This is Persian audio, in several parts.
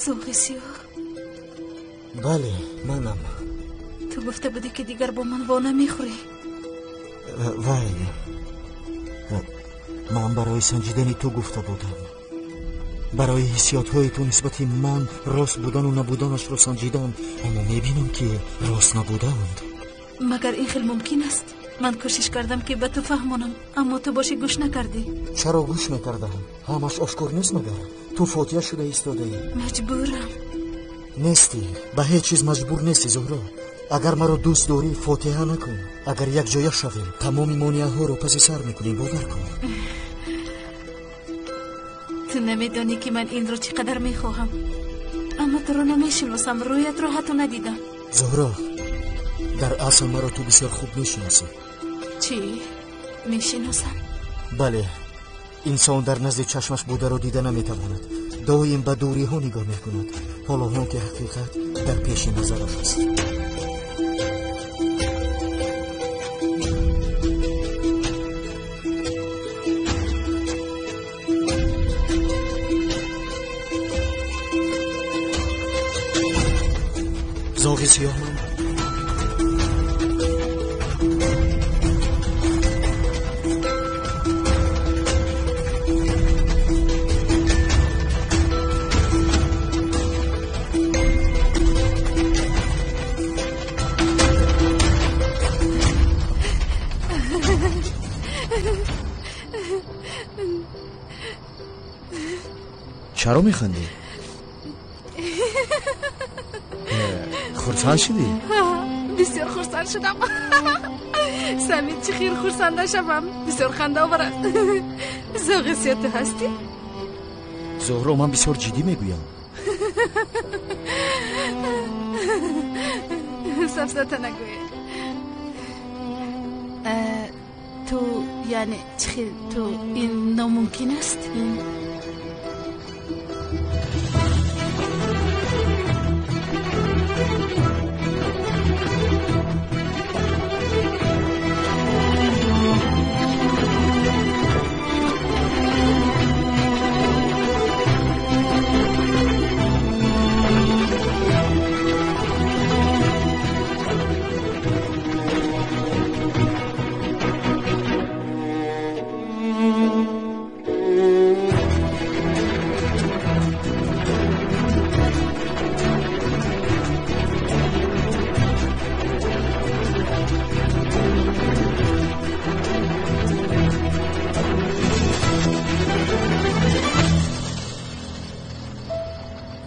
زوغ سیاه. بله منم. تو گفته بودی که دیگر با من وانه میخوری. وای، من برای سنجیدن تو گفته بودم. برای حسیات های تو نسبت من راست بودن و نبودنش رو سنجیدم، اما میبینم که راست نبودند. مگر این خیلی ممکن است؟ من کوشش کردم که به تو فهمونم، اما تو باشی گوش نکردی. چرا گوش میکردم؟ همش آشکار نیست مگر؟ تو فاتحه شده ایستاده ای. مجبورم. نیستی، به هیچ چیز مجبور نیستی زهرا. اگر مرا دوست داری فاتحه نکن. اگر یک جای شویم تمام مانعه ها رو پس سر میکنیم. باور کن. تو نمیدانی که من این رو چقدر میخواهم، اما تو رو نمیشناسم، رویت رو حتی ندیدم. زهرا، در اصل مرا تو بسیار خوب میشناسی. چی؟ میشناسم؟ بله، انسان در نزد چشمش بوده رو دیده نمیتواند. دائم به دوری ها نگاه میکند، حالا هم که حقیقت در پیش نظرش است. زاغ سیاه من. چرا میخندی؟ خرسند شدی؟ بسیار خرسند شدم. سمید چه خیر خرسند شدم. بسیار خنده آور است. زاغ سیاه تو هستی؟ زهرا، من بسیار جدی میگویم. سفزته نگوی. تو یعنی چه خیر تو این ناممکن است؟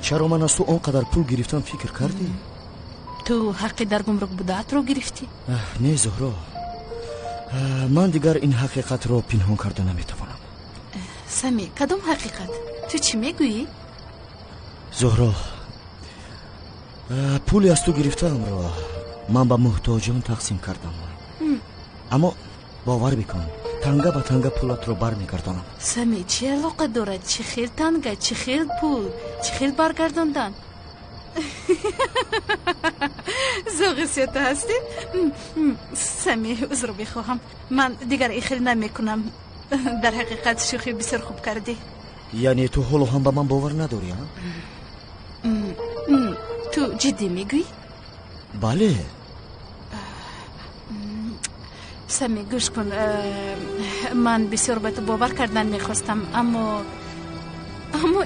چرا من از تو آنقدر پول گرفتم فکر کردی؟ تو حقی در گمرک بودت رو گرفتی؟ نه زهرا، من دیگر این حقیقت رو پنهان کرده نمیتوانم. سمی، کدام حقیقت؟ تو چی میگویی؟ زهرا، پولی از تو گرفتم را من به محتاجان تقسیم کردم. اما باور بکن تنگه به تنگه پولت رو بر میگردانم. سمی، چی علاقه دارد؟ چه خیل تنگه، چه خیل پول، چه خیل برگرداندن؟ زاغ سیاه هستی؟ سمی، عذر بخواهم، من دیگر این خیل نمی کنم. در حقیقت شوخی بسیار خوب کردی. یعنی تو حالا هم به من باور نداری ها؟ تو جدی میگویی؟ بله. سمی گوش کن، من بسیار به تو باور کردن میخواستم، اما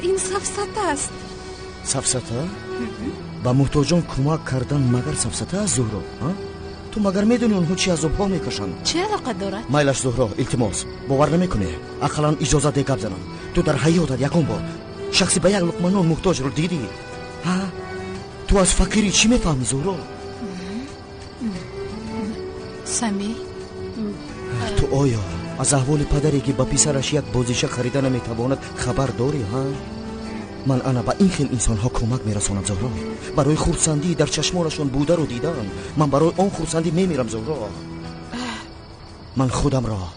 این سفسطه است. سفسطه؟ با محتاجان کمک کردن مگر سفسطه است زهرا؟ تو مگر میدونی اونها چی عذاب ها میکشند؟ چه علاقه دارد؟ مایلش زهرا، التماس باور نمیکنه. اقلا اجازه ده گپ زنم. تو در حیاتت یکم بار شخصی به یک لقمه نان محتاج رو دیدی؟ تو از فقیری چی میفهمی زهرا؟ سمی، تو آیا از احوال پدری که با پسرش یک بازیچه خریده نمیتواند خبر داری ها؟ من انا با این خیل انسان ها کمک میرسانم زهرا. برای خرسندی در چشمانشون بوده رو دیدن، من برای آن خرسندی میمیرم زهرا. من خودم را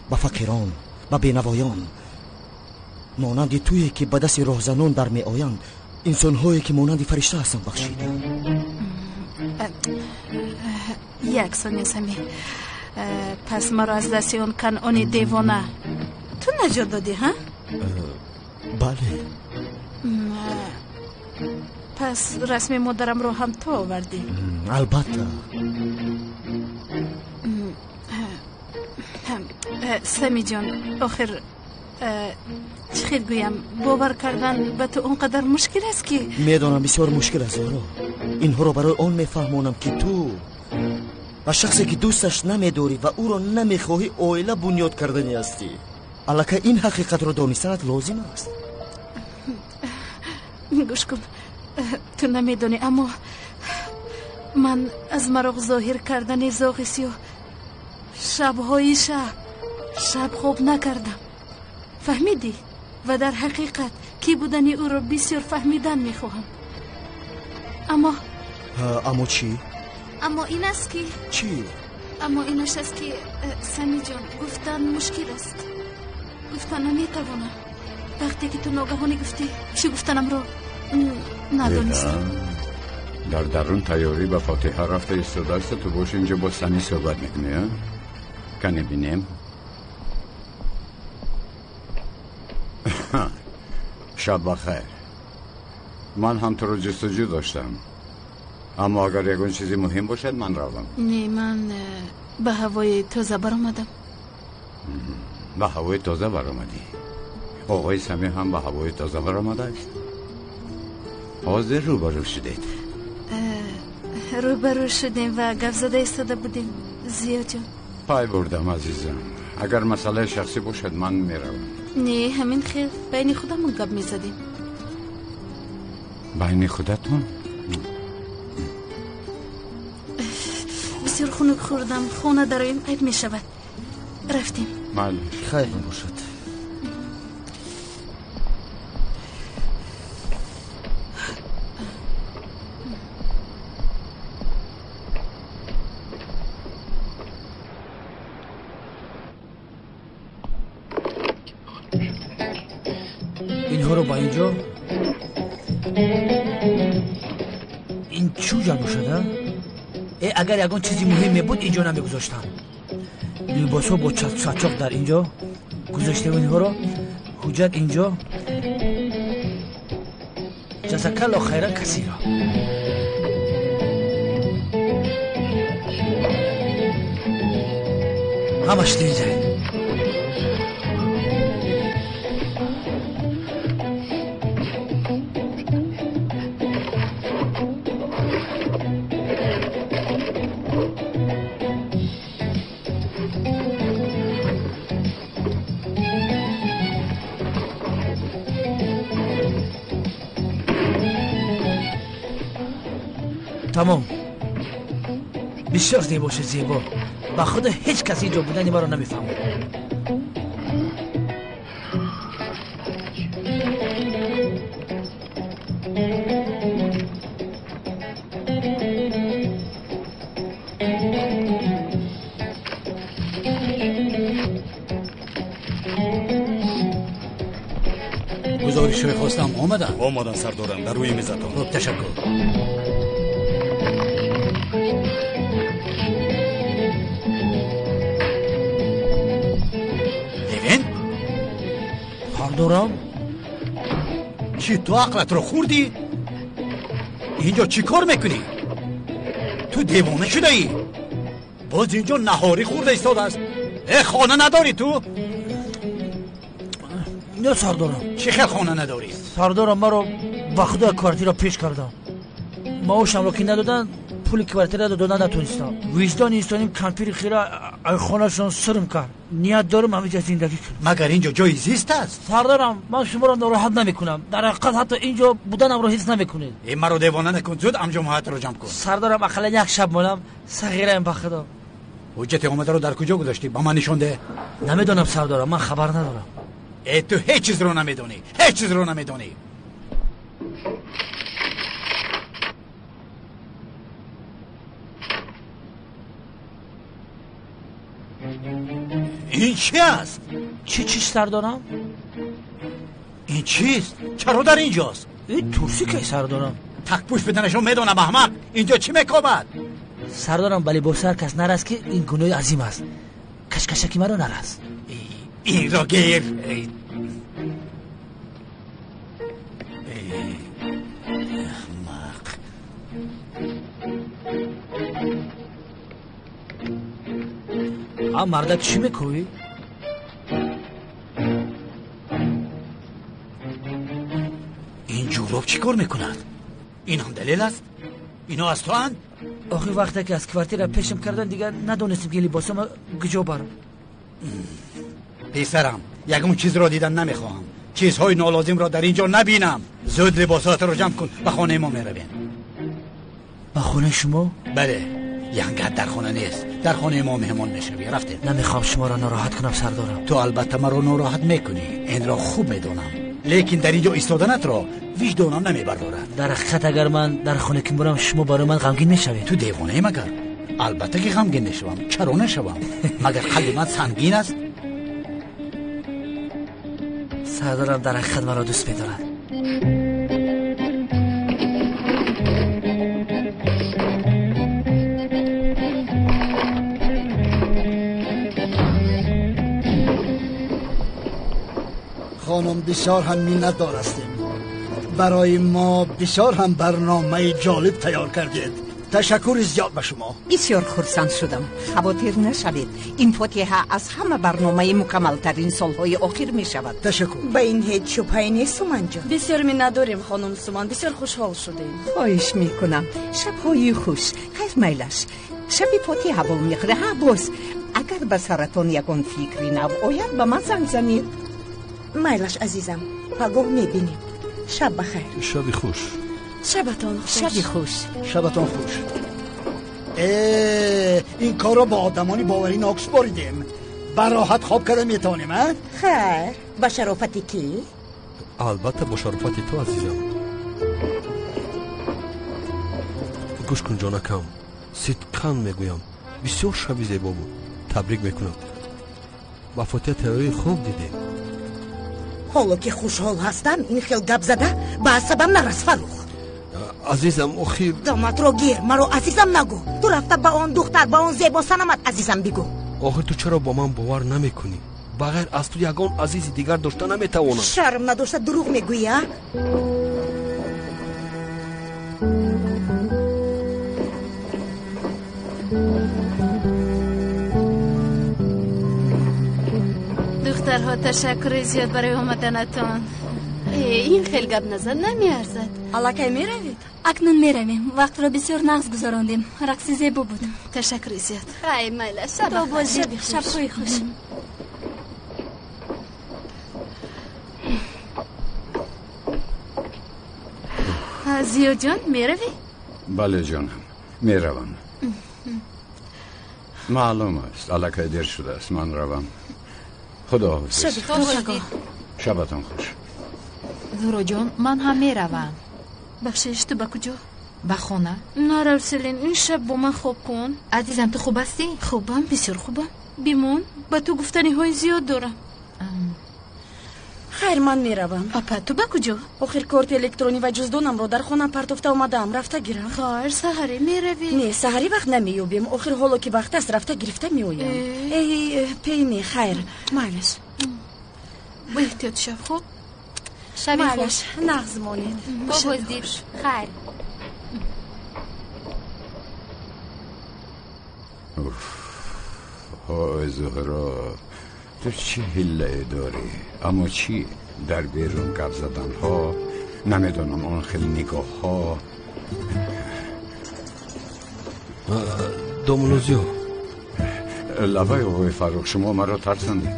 با فقیران، با بینوایان مانند تویی که به دست راهزنان در می آیند، انسان هایی که مانند فرشته هستند بخشید. یک ثانیه سمی، پس ما را از دست اون کنعانی دیوانه تو نجات دادی ها؟ بله. پس رسم مادرم رو هم تو آوردی؟ البته. سمی جان آخر چی خیلی گویم باور کردن به تو اونقدر مشکل است که میدونم بسیار مشکل است زهرا. اینها رو برای اون میفهمونم که تو و شخصی که دوستش نمیداری و او رو نمیخواهی اویله بنیاد کردنی هستی. البته این حقیقت رو دانستنت لازم است. گوش کن، تو نمیدونی اما من از مراغ ظاهر کردن زاغ سیاه شبهای شب خواب نکردم. فهمیدی؟ و در حقیقت کی بودنی او رو بسیار فهمیدن میخواهم. اما چی؟ اما این است که چی؟ اما اینش است که سمی جان گفتن مشکل است. گفتن نمیتوانم. وقتی که تو ناگهانی گفتی چی گفتنم رو ندانستم. در درون تیاری به فاتحه رفته ایستاده است. تو باش اینجا با سمی صحبت میکنی. کنه بینیم. شب بخیر. من هم تو رو جستجو داشتم، اما اگر یکون چیزی مهم باشد من روم. نه، من به هوای تازه برآمدم. به هوای تازه برآمدی؟ آقای سمی هم به هوای تازه برآمده است؟ حاضر روبرو شدید؟ روبرو شدیم و گپ زده ایستاده بودیم. زیا جان پای بردم عزیزم. اگر مسئله شخصی باشد من میروم. نه، همین خیر بین خودمون گپ میزدیم. بین خودتون؟ بسیار خنک خوردم. خونه داریم عیب میشود. رفتیم. بله خیر باشد. اینها رو با اینجا این چو جمع شده؟ اگر یکان چیزی مهمی بود اینجا نمیگذاشتم. لباسا با چاچاق در اینجا گذاشته و اینها رو حجت اینجا جزاکالله خیرا کسی را. همش دیده. تمام. بسیار زیباشه زیبا. با خود هیچ کسی اینجا بودنی ما رو نمیفهمه. گزارش خواستم آمدن سردارم در روی میزتان. خوب تشکر. سردارم چی تو عقلت رو خوردی؟ اینجا چی کار میکنی؟ تو دیوانه شده ای؟ باز اینجا نهاری خورده ایستاده است. خانه نداری تو؟ نه سردارم. چی خیلی خانه نداری؟ سردارم ما رو با خدا کارتی را پیش کردم. معاشم رو که ندادن پول کارتی را دادن نتونستم. وجدان اینستانیم کمپیر خیره ای خانه شان سرم کرد. نیت دارم همینجا زندگی کنم. مگر اینجا جای زیست است؟ سردارم من شما را ناراحت نمیکنم. در حقیقت حتی اینجا بودنم رو حس نمیکنید. این مرا دیوانه نکن. زود امجامات رو جمع کن. سردارم اقلا یک شب مونم صغیرم به خدا. حجت اومده رو در کجا گذاشتی؟ با من نشون ده. نمیدونم سردارم، من خبر ندارم. تو هیچ چیز رو نمیدونی. هیچ چیز رو نمیدونی. این چی است؟ چی سردارم؟ این چیست؟ چرا در اینجاست؟ این تورسی که سردارم؟ تک پوش بدنشو میدونم احمق. اینجا چی میکابد؟ سردارم بلی با کس نرس که این گناه عظیم است. کشکشکی مرا نرس. این را گیر. مرده چی میکنی؟ این جوراب چی کار میکند؟ این هم دلیل است؟ اینا از تو هند؟ آخه وقتی که از کوارتیر پیشم کردن دیگر ندونستیم که لباسم کجا برم. پسرم یکم چیز را دیدن نمیخواهم. چیزهای نالازم را در اینجا نبینم. زود لباسات را جمع کن به خانه ما میرویم. به خانه شما؟ بله، ینگت در خانه نیست. در خانه ما مهمان میشوی. رفته؟ نمیخوام شما را ناراحت کنم سردارم. تو البته مرا ناراحت میکنی، این را خوب میدونم، لیکن در اینجا ایستادنت را وجدانم نمیبردارد. در حقیقت اگر من در خانه که برم شما برای من غمگین میشوید. تو دیوانه ای مگر؟ البته که غمگین میشوم. چرا نشوم؟ مگر قلب من سنگین است؟ سردارم در حقیقت مرا دوست می‌دارد. خانم بسیار هم می‌ندار هستیم. برای ما بسیار هم برنامه جالب تیار کردید. تشکر زیاد به شما. بسیار خرسند شدم. خواطر نشوید، این فاتحه از همه برنامه مکمل ترین سالهای آخر می شود. تشکر. با این هیچ شبهه‌ای نیست سومن جان. بسیار می‌نداریم خانم سومن، بسیار خوشحال شدیم. خواهش میکنم. شبهای خوش. خیر میلش. شبی فاتحه با میخوره. ها باز اگر به سرطان یکان فکری نو آید به من زنگ زنید. میلش عزیزم، پگاه میبینیم. شب بخیر. شبی خوش. شبتان خوش. شبی خوش. شبتان خوش. این کار را با آدمانی باوری ناکس باریدیم. براحت خواب کرده میتونیم. خیر، با شرافتی کی؟ البته با شرافتی تو عزیزم. گوش کن جانکم، صدقاً میگویم بسیار شبی زیبا بود. تبریک میکنم. با فاتحه تیاری خوب دیدیم. حالا که خوشحال هستم این خیل گپ زده با عصبم نرس فروخ. عزیزم اخیر داماد رو گیر، مرا عزیزم نگو. تو رفته با آن دختر با آن زیبا سنمت عزیزم بگو. آخر تو چرا با من باور نمی کنی؟ بغیر از تو یگان عزیزی دیگر داشته نمیتوانم. شرم نداشته دروغ میگویی؟ دخترها تشکر زیاد برای آمدنتان. این خیلی گپ نظر نمیارزد. حالا کی میروید؟ اکنون میرویم. وقت را بسیار نغز گذراندیم. رقص زیبا بود. تشکر زیاد. خیلی میله. شب بازی شب خوش. زیاد جان میروی؟ بله جانم میروم. معلوم است الکی دیر شده است. من روم. خدا حافظ. شبتان خوش. زورو جان من هم میروم. بخشش تو با کجا؟ به خانه. نه رسلین این شب با من خوب کن. عزیزم تو خوب هستی؟ خوبم، بسیار خوبم. بیمون با تو گفتنی های زیاد دارم. خیر من میروم. پاپا تو با کجا؟ آخر کارت الکترونی و جزدانم رو در خانم پرتفته اومدم. رفته گیرم. خیر سحری میروی؟ نه سحری وقت نمیوبیم. آخر حالا که وقت است رفته گرفته میویم. پیمی خیر مالش. با احتیاط شب خوب. شبی خوش. نغز مانید. بازدید. خیر. های زهرا تو چه حله داری؟ اما چی؟ در بیرون گپ زدن ها، نمیدونم آن خیلی نگاه ها. دومونوزیو لبای آقای فروخ شما مرا ترساندید.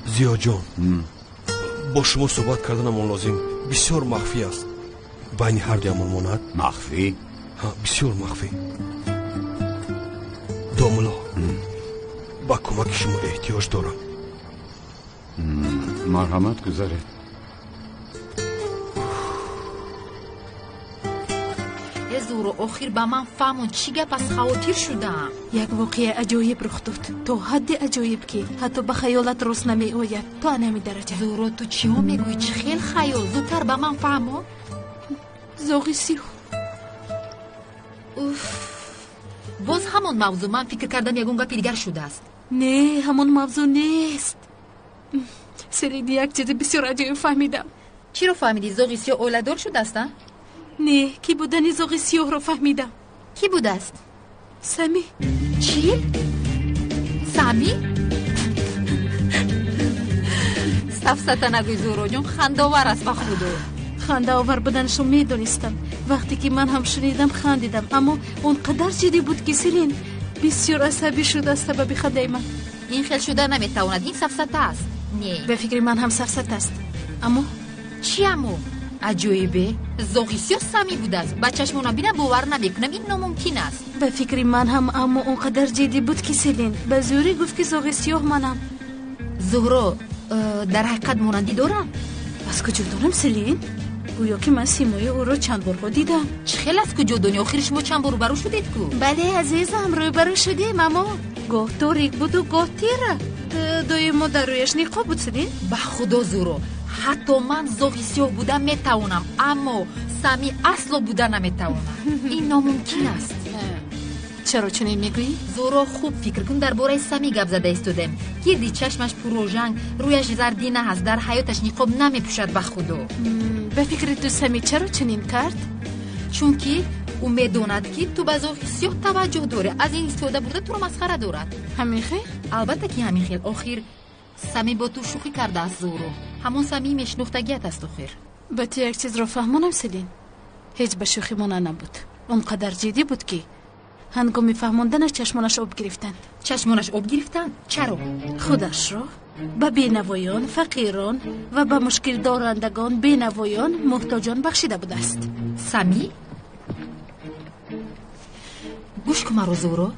زیا جان با شما صحبت کردنم آن لازم بسیار مخفی است. بین هر دیمان ماند. مخفی؟ ها بسیار مخفی. دومولا با کمک شما احتیاج دارم. مرحمت گذارید. زورو آخر با من فهمون چی گپ از خواطر شدم. یک واقعه عجایب رخ داد. تا حد عجایب که حتی به خیالت راست نمی آید. تا نمی درجه. زورو تو چی ها میگوی؟ چی خیل خیال؟ زودتر با من فهمون. زاغی سیو. باز همون موضوع. من فکر کردم یگون گپی دیگر شده است. نه همون موضوع نیست. سریدی یک چیز بسیار عجایب فهمیدم. چی رو فهمیدی؟ زاغی سیاه اولادار شده است؟ نه کی بودنی زاغی سیاه رو فهمیدم. کی بوده است؟ سمی. چی؟ سامی؟ سفسطه نگوی زورو جون خنداور است با خودو. خنداور بودنشو میدونستم. وقتی که من هم شنیدم خندیدم، اما اونقدر جدی بود که سیلین بسیار عصبی شد از سبب خنده من. این خیل شده نمیتواند، این سفسطه است. نه به فکر من هم سفسطه است. اما چی امو؟ عجیبه، زوغیسیو سامی بوده است. با چشمونا بینم باور نمیکنم این ناممکن است. به فکر من هم، اما اونقدر جدی بود که سیلین به زوری گفت که زوغیسیو منم. زهرا در حقیقت مانندی دارم؟ از کجا دارم سیلین؟ گویا که من سیمای او رو چند بار دیدم. چه خیلی از کجا دنیا آخر شما چند بار روبرو شدید کو؟ بله عزیزم، روبرو شدیم، اما گاه تاریک بود و گاه تیره. دوی ما در رویش نقاب بود سیلین. به خدا زورو، حتی من زوغیسیو بودم میتوانم، اما سامی اصلا بودن نمیتوانم. این ناممکن است. چرا چنین میگویی؟ زورو خوب فکر کن، درباره سامی گپ زده ایستادم. گردی چشمش پروژنگ، رویش زردینه هست، در حیاتش نقاب نمیپوشد. به خدا به فکر تو سامی چرا چنین کرد؟ چون که او میدوند که تو به زوغیسیو توجه داره، از این استفاده برده تو رو مسخره دارد. همین خیل؟ البته که همین خیل. آخر سامی با تو شوخی کرده است زورو، همون سامی میشناختگیت است. آخر به تو یک چیز رو فهمانم سیلین، هیچ به شوخی مانه نبود. اونقدر جدی بود که هنگامی فهماندنش چشمانش آب گرفتند. چشمانش آب گرفتند؟ چرا؟ خودش را به بینوایان، فقیران و به مشکل دارندگان، بینوایان، محتاجان بخشیده بود است. سامی؟ گوش کن مرا زورو،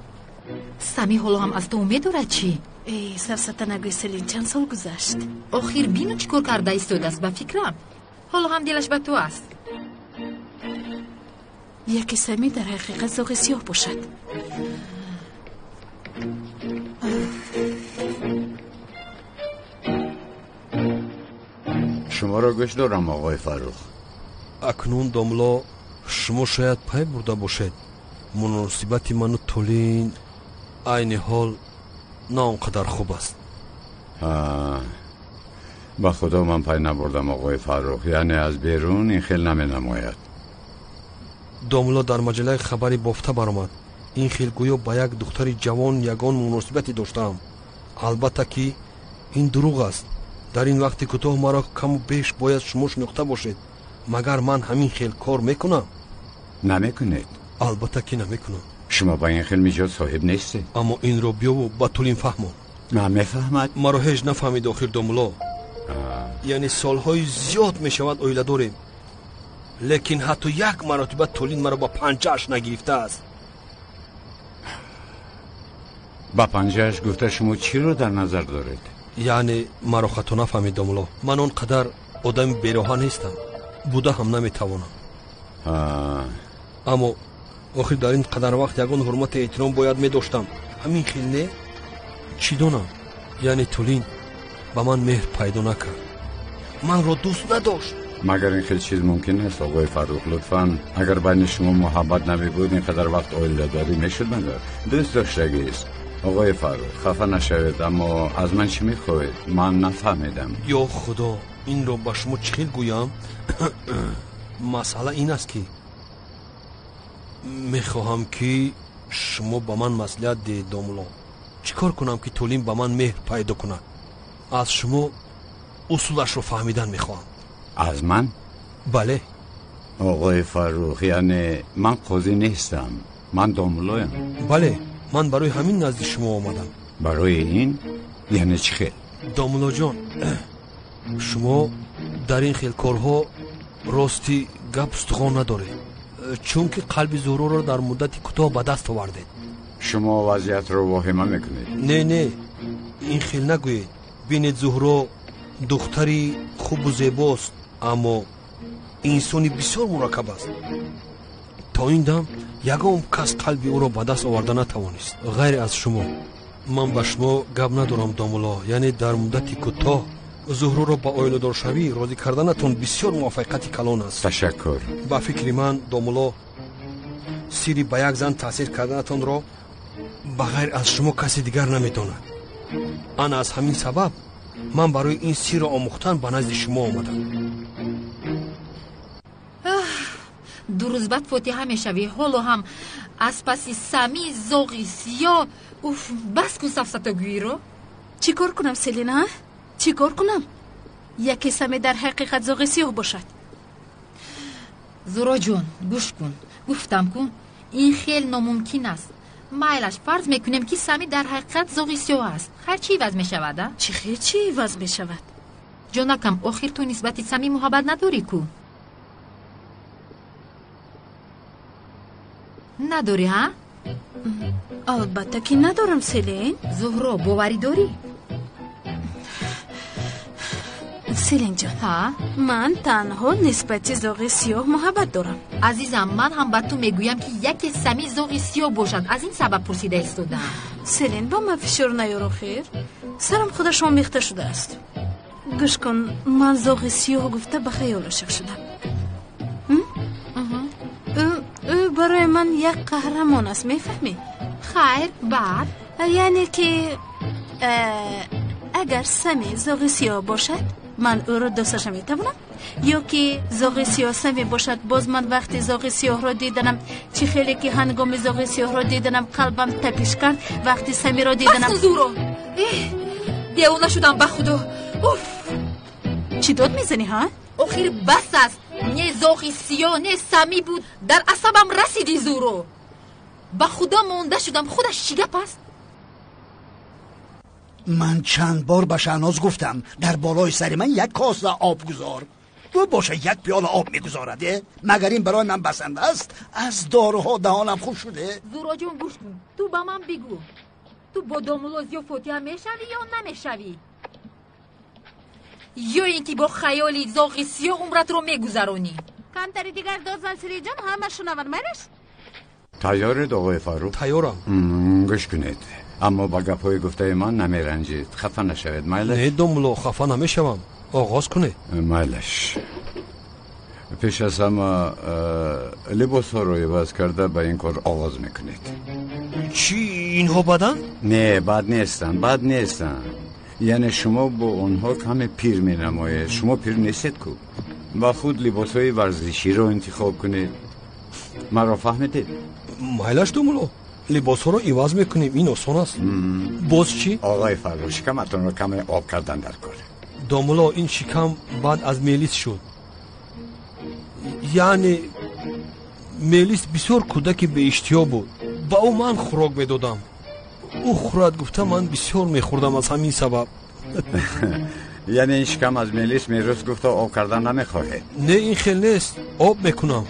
سامی حالا هم از تو امید دارد چی؟ ای سرسته نگوی سیلین، چند سال گذشت. آخر بینو چیکار کرده ایستاده است. به فکرم حالا هم دلش به تو است. یکی سامی در حقیقت زوغیسیو باشد. شما را گوش دارم آقای فروخ. اکنون داملا شما شاید پای برده باشد مناسبت من و تولین عین حال نه اونقدر خوب است. با خدا من پای نبردم آقای فروخ، یعنی از بیرون این خیل نمی نماید. داملا در مجله خبری بافته برآمد این خیل گویا با یک دختر جوان یگان مناسبتی داشتم. البته که این دروغ است. در این وقت کوتاه مرا کم و بیش باید شما شناخته باشید. مگر من همین خیل کار میکنم؟ نمیکنید. البته که نمیکنم. شما با این خیل میجاد صاحب نیستی. اما این رو بیا و با طولین فهمم. نمیفهمد. مرا هیچ نفهمید آخر داملا. یعنی سالهای زیاد میشود اویله داریم، لیکن حتی یک مرتبه طولین مرا با پنجهش نگرفته است. با پنجهش گفته شما چی رو در نظر دارید؟ یعنی مرا خطا نفهمید داملا، من آنقدر آدم بی‌راه نیستم، بوده هم نمیتوانم. اما آخر در این قدر وقت یگان حرمت احترام باید میداشتم. همین خیل نه؟ چی دونم؟ یعنی طولین با من مهر پیدا نکرد، من را دوست نداشت. مگر این خیلی چیز ممکن است آقای فروخ؟ لطفاً اگر بین شما محبت نمی بود این قدر وقت اویله داری میشد. مگر دوست داشتگی است. آقای فروخ خفه نشوید، اما از من چی میخواهید؟ من نفهمیدم. یا خدا، این رو با شما چخیل گویم؟ مسئله این است که میخواهم که شما با من مصلحت دهید داملا. چیکار کنم که طولین با من مهر پیدا کند؟ از شما اصولش رو فهمیدن میخواهم. از من؟ بله آقای فروخ، یعنی من قاضی نیستم، من داملایم. بله، من برای همین نزد شما آمدم. برای این؟ یعنی چی خیل؟ داملا جان، شما در این خیل کارها راستی گپ استخوان نداره، چون که قلب زورو را در مدت کوتاه به دست آورده. شما وضعیت رو واهمه میکنید. نه این خیل نگویید. بینید زهرا دختری خوب و زیباست، اما انسانی بسیار مرکب است. تا این دم یگام کس قلبی او را به دست آورده نتوانست غیر از شما. من به شما گپ ندارم داملا، یعنی در مدت کوتاه زهرا را با اویله‌دار شوی راضی کردنتون بسیار موافقت کلان است. تشکر. با فکر من داملا سیری با یک زن تاثیر کردنتون را بغیر از شما کسی دیگر نمیداند. آن از همین سبب من برای این سیر آموختن به نزد شما آمدم. دو روز بعد فاتحه میشوی، حالا هم از پسی سمی زوغی سیاه. اوف بس کن سفسطگویی رو. چی کار کنم سلینا؟ چی کار کنم؟ یکی سمی در حقیقت زوغی سیاه باشد. زورا جون گوش کن، گفتم کن این خیلی ناممکن است. مایلش فرض میکنیم که سمی در حقیقت زوغی سیاه است. خیر چی عوض میشود؟ چی خیر چی عوض میشود؟ جانکم آخر تو نسبت سمی محبت نداری کو؟ نداری ها؟ البته که ندارم سلین. زهرا باوری داری؟ سلین جان ها؟ من تنها نسبت زوغی سیاه محبت دارم. عزیزم من هم به تو میگویم که یک سمی زوغی سیاه باشد. از این سبب پرسیده استودم. سلین با من فشار نیارو خیر. سرم خودش آمیخته شده است. گوش کن من زوغی سیاه گفته به خیال عاشق شدم. او برای من یک قهرمان است میفهمی؟ خیر بعد یعنی که اگر سمی زوغی سیاه باشد من او رو دوستش میتونم، یا که زوغی سیاه سمی باشد باز من وقتی زوغی سیاه رو دیدنم چی خیلی که هنگام زوغی سیاه رو دیدنم قلبم تپش کرد. وقتی سمی رو دیدنم بس زورو دیوانه شدم به خدا. اوف چی داد میزنی ها؟ آخر بس است. نه زوغی سیاه نه سمی بود. در عصبم رسیدی زورو. به خدا مونده شدم. خودش چی گپ است؟ من چند بار به شهناز گفتم در بالای سر من یک کاسه آب گذار. تو باشه یک پیاله آب میگذارده؟ مگر این برای من بسنده است؟ از داروها دهانم خوش شده. زورا جون گوش کن. تو با من بگو تو با دامولوز یا فوتیه میشوی یا نمیشوی، یا اینکه با خیالی زوغی سیاه عمرت رو میگذرونی؟ کمتری دیگر دوزن سری جان همه شنون منش. تیاره آقای فاروق؟ تیارم. گوش کنید اما با گپای گفته من نمیرنجید. خفه نشوید مایلش. نه دامولو خفه نمیشوم. آغاز کنه. مایلش پیش از همه لباس ها رو عوض کرده به این کار آغاز میکنید. چی اینها بدن؟ نه بد نیستن. یعنی شما با اونها کم پیر می نمایید. شما پیر نیستید کو. با خود لباس های ورزشی رو انتخاب کنید. مرا فهمیدید؟ مایلش دامولو لباس ها رو عوض میکنیم. این آسان است. باز چی؟ آقای فاروق شکمتون رو کم آب کردن در کار. دامولو این شکم بعد از میلیس شد. یعنی میلیس بسیار کودک به اشتیا بود. با او من خوراک میدادم. او خورد گفته من بسیار میخوردم از همین سبب. یعنی این شکم از میلیس میروز گفته آب کردن نمیخواهید؟ نه این خیلی نیست. آب میکنم.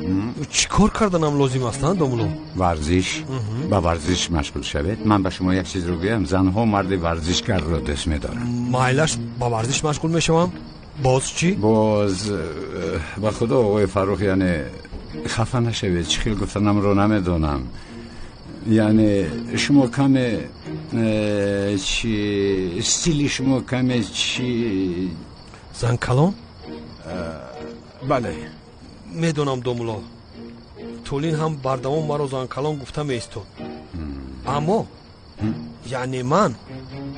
چی کار کردنم لازم است دامولو؟ ورزش. با ورزش مشغول شوید. من به شما یک چیز رو بگم. زنها مرد ورزشگر رو دوست میدارن. مایلش با ورزش مشغول میشوم. باز چی؟ باز با خدا آقای فاروق یعنی خفه نشوید. چی خیلی گفتنم رو نمیدونم. یعنی شما کم چی استیلی شما کم چی زن کلام؟ بله میدونم دامولو. طولین هم بردوام مرا زن کلام گفته میستود. اما یعنی من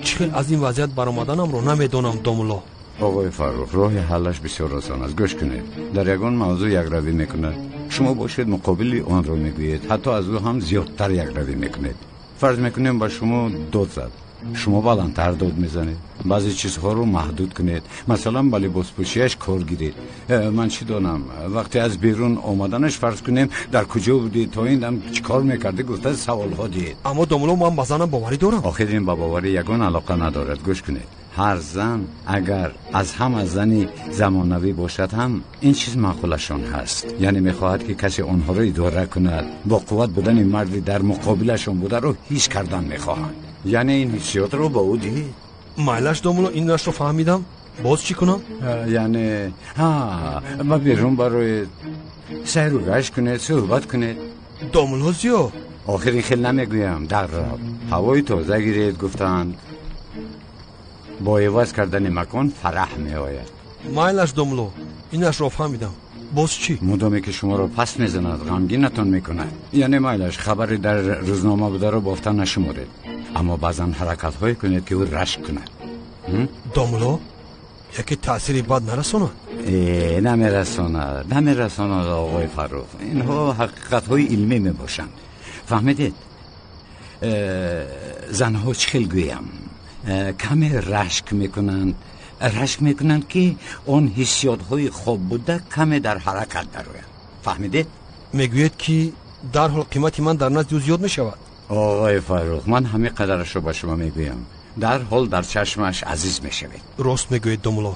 چخیل از این وضعیت برآمدنم رو نمیدونم دامولو. آقای فاروق راه حلش بسیار آسان است. گوش کنید. در یگان موضوع یک روی میکنه. شما باشید مقابل آن رو میگویید. حتی از او هم زیادتر یک روی میکنید. فرض میکنیم با شما داد زد. شما بلندتر داد میزنید. بعضی چیزها رو محدود کنید. مثلا با لباس پوشیش کار گیرید. من چی دانم وقتی از بیرون آمدنش فرض کنیم در کجا بودید تا این دم چی کار میکرده گفته سوال ها دید. اما دامولو من با زنم باوری دارم. آخر این با باوری یگان علاقه ندارد. گوش کنید. هر زن اگر از هم زنی زمانوی باشد هم این چیز معقولشان هست. یعنی میخواهد که کسی آنها رو اداره کند. با قوت بودن مردی در مقابلشون بوده رو هیچ کردن میخواهند. یعنی این حسیات رو با او دید. مایلش دامولو این نش رو فهمیدم. باز چی کنم؟ یعنی ما بیرون برای سیر و گشت کنید صحبت کنید. دامولو زیاد آخر این خیلی نمیگویم. در هوای تازه گیرید گفتند با عوض کردن مکان فرح می آید. مایلش دامولو اینش رو فهمیدم. باز چی؟ مدامی که شما رو پس میزند غمگینتون میکنه. یعنی مایلش خبری در روزنامه بوده رو بافتن نشمارید. اما بعضا حرکت های کنید که او رشک کنه. دامولو یکی تأثیری بد نرساند؟ نمیرساند آقای فاروق. اینها حقیقت های علمی می باشند. فهمیدید؟ زنها چخیل گویم کمی رشک میکنند که اون حسیات های خوب بوده کمی در حرکت دارند. فهمیدید؟ میگوید که در حال قیمت من در نزد او زیاد میشود. آقای فاروق من همین قدرش رو با شما میگویم، در حال در چشمش عزیز میشوید. راست میگوید دامولا،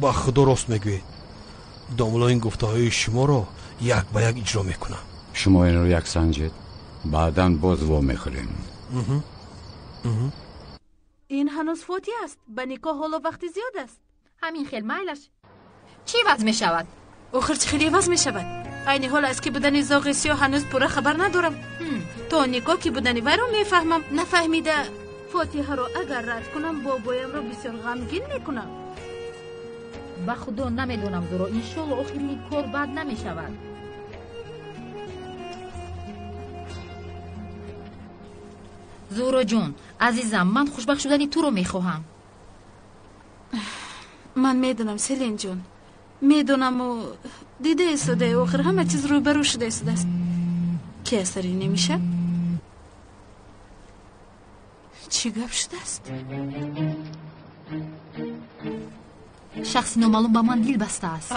با خدا راست میگوید. دامولا این گفته های شما رو یک به یک اجرا میکنم. شما این رو یک سنجید بعداً باز وا میخوریم. این هنوز فوتی است. به نکاح حالا وقتی زیاد است. همین خیل مایلش چی وضع می شود؟ آخر چه خیلی وضع می شود؟ این حال است که بودن زاغسیا هنوز پورا خبر ندارم. تا نکاح که بودن وی رو میفهمم. نفهمیده فاتحه رو اگر رد کنم بابایم رو بسیار غمگین میکنم. با خدا نمیدونم زورا انشالله آخر این کار بد نمی شود. زورا جون عزیزم من خوشبخت شدنی تو رو میخواهم. من میدونم سلین جون، میدونم و دیده ایستاده آخر همه چیز روی برو شده ایستاده است. که اثری نمیشه؟ چی گپ شده است؟ شخصی نامعلوم با من دل بسته است.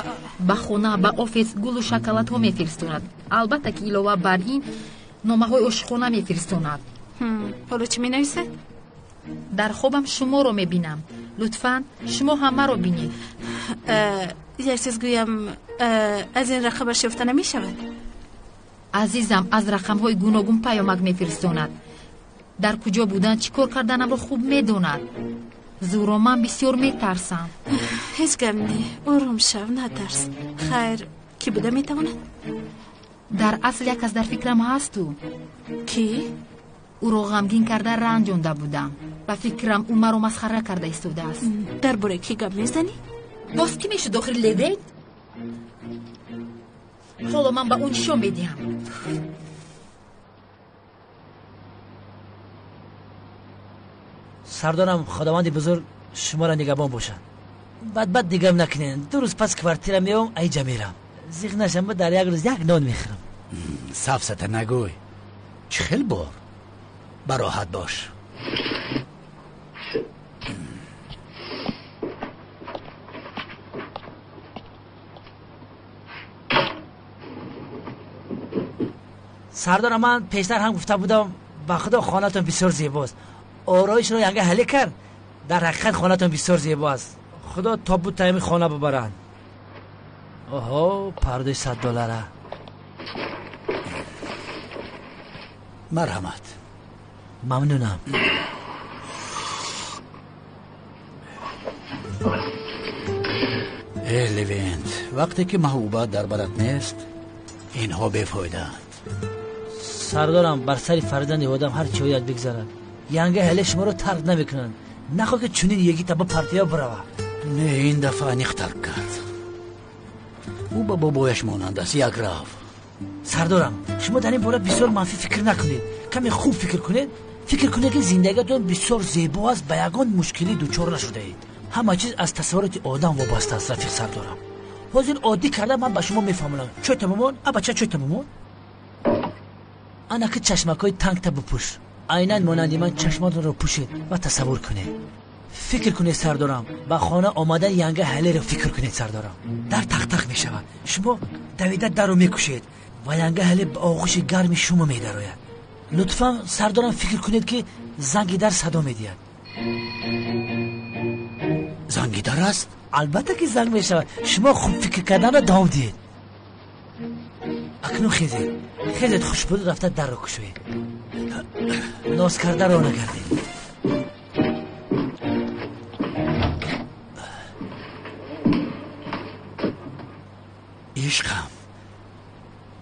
با خونه با آفیس گل و شکلات ها میفرستاند. البته که علاوه بر این نامه های عاشقانه میفرستاند. حالا چی می نویسد؟ در خوابم شما رو میبینم، لطفاً شما همه رو بینید. یک چیز گویم، از این رقم شفته نمی شود؟ عزیزم از رقم های گوناگون پیامک میفرستاند. در کجا بودن چی کار کردنم رو خوب میدوند. زورا من بسیار میترسم. هیچ گم نی، آروم شو، نترس. خیر کی بوده میتواند؟ در اصل یک از در فکرم هست. کی؟ او رو غمگین کرده رنجانده بودم و فکرم او مرا مسخره کرده ایستاده است. در باره کی گپ میزنی؟ باز کی میشه داخل لیده؟ حالا من با اون شو میدیم. سردارم خداوند بزرگ شما را نگهبان باشن. بد دیگه نکنین. 2 روز پس کوارتیرم میام ایجا میرم. زیغ نشم در یک روز یک نان میخورم. صفصت نگوی. چخیل بار براحت باش. سردار من پیشتر هم گفته بودم با خدا خانه‌تون بسیار زیباست. آرایش رو ینگه حلی کرد. در حقیقت خانه‌تون بسیار زیباست. خدا تابوت تایم خانه ببرن. اوه پرده $100. مرحمت. ممنونم. ای لوینت، وقتی که محبوبت در برات نیست اینها بیفایده‌اند. سردارم بر سر فرزند آدم هر چی باید بگذارن. ینگه هله شما رو ترک نمیکنن. نخواه که چونین یکی تا با پرتیا بروه. نه این دفعه نیختر کرد. او با بابایش مانند است، یک راو. سردارم شما در این باره بسیار منفی فکر نکنید. کمی خوب فکر کنید. فکر کنید که زندگیتون بسیار زیبا است، به یگان مشکلی دوچار نشده اید. همه چیز از تصورات آدم وابسته است. رفیق سردارم حاضر عادی کرده من به شما میفهمم. چوی تمامون بچه چوی تمامون انا که چشمکای تنگ تا بپوش. عیناً مانندی من چشماتون رو پوشید و تصور کنید. فکر کنید سردارم با خانه آمدن ینگه حله رو فکر کنید سردارم. در تق میشود. شما دویده در رو میکشید و ینگه حله به آغوش گرم شما میدراید. لطفا سردارم فکر کنید که زنگی در صدا میدید. زنگی در است؟ البته که زنگ میشود. شما خوب فکر کردن رو دام دید. اکنون خیزید خوش بود رفته در رو کشوید. ناز کرده رو نگردید. عشقم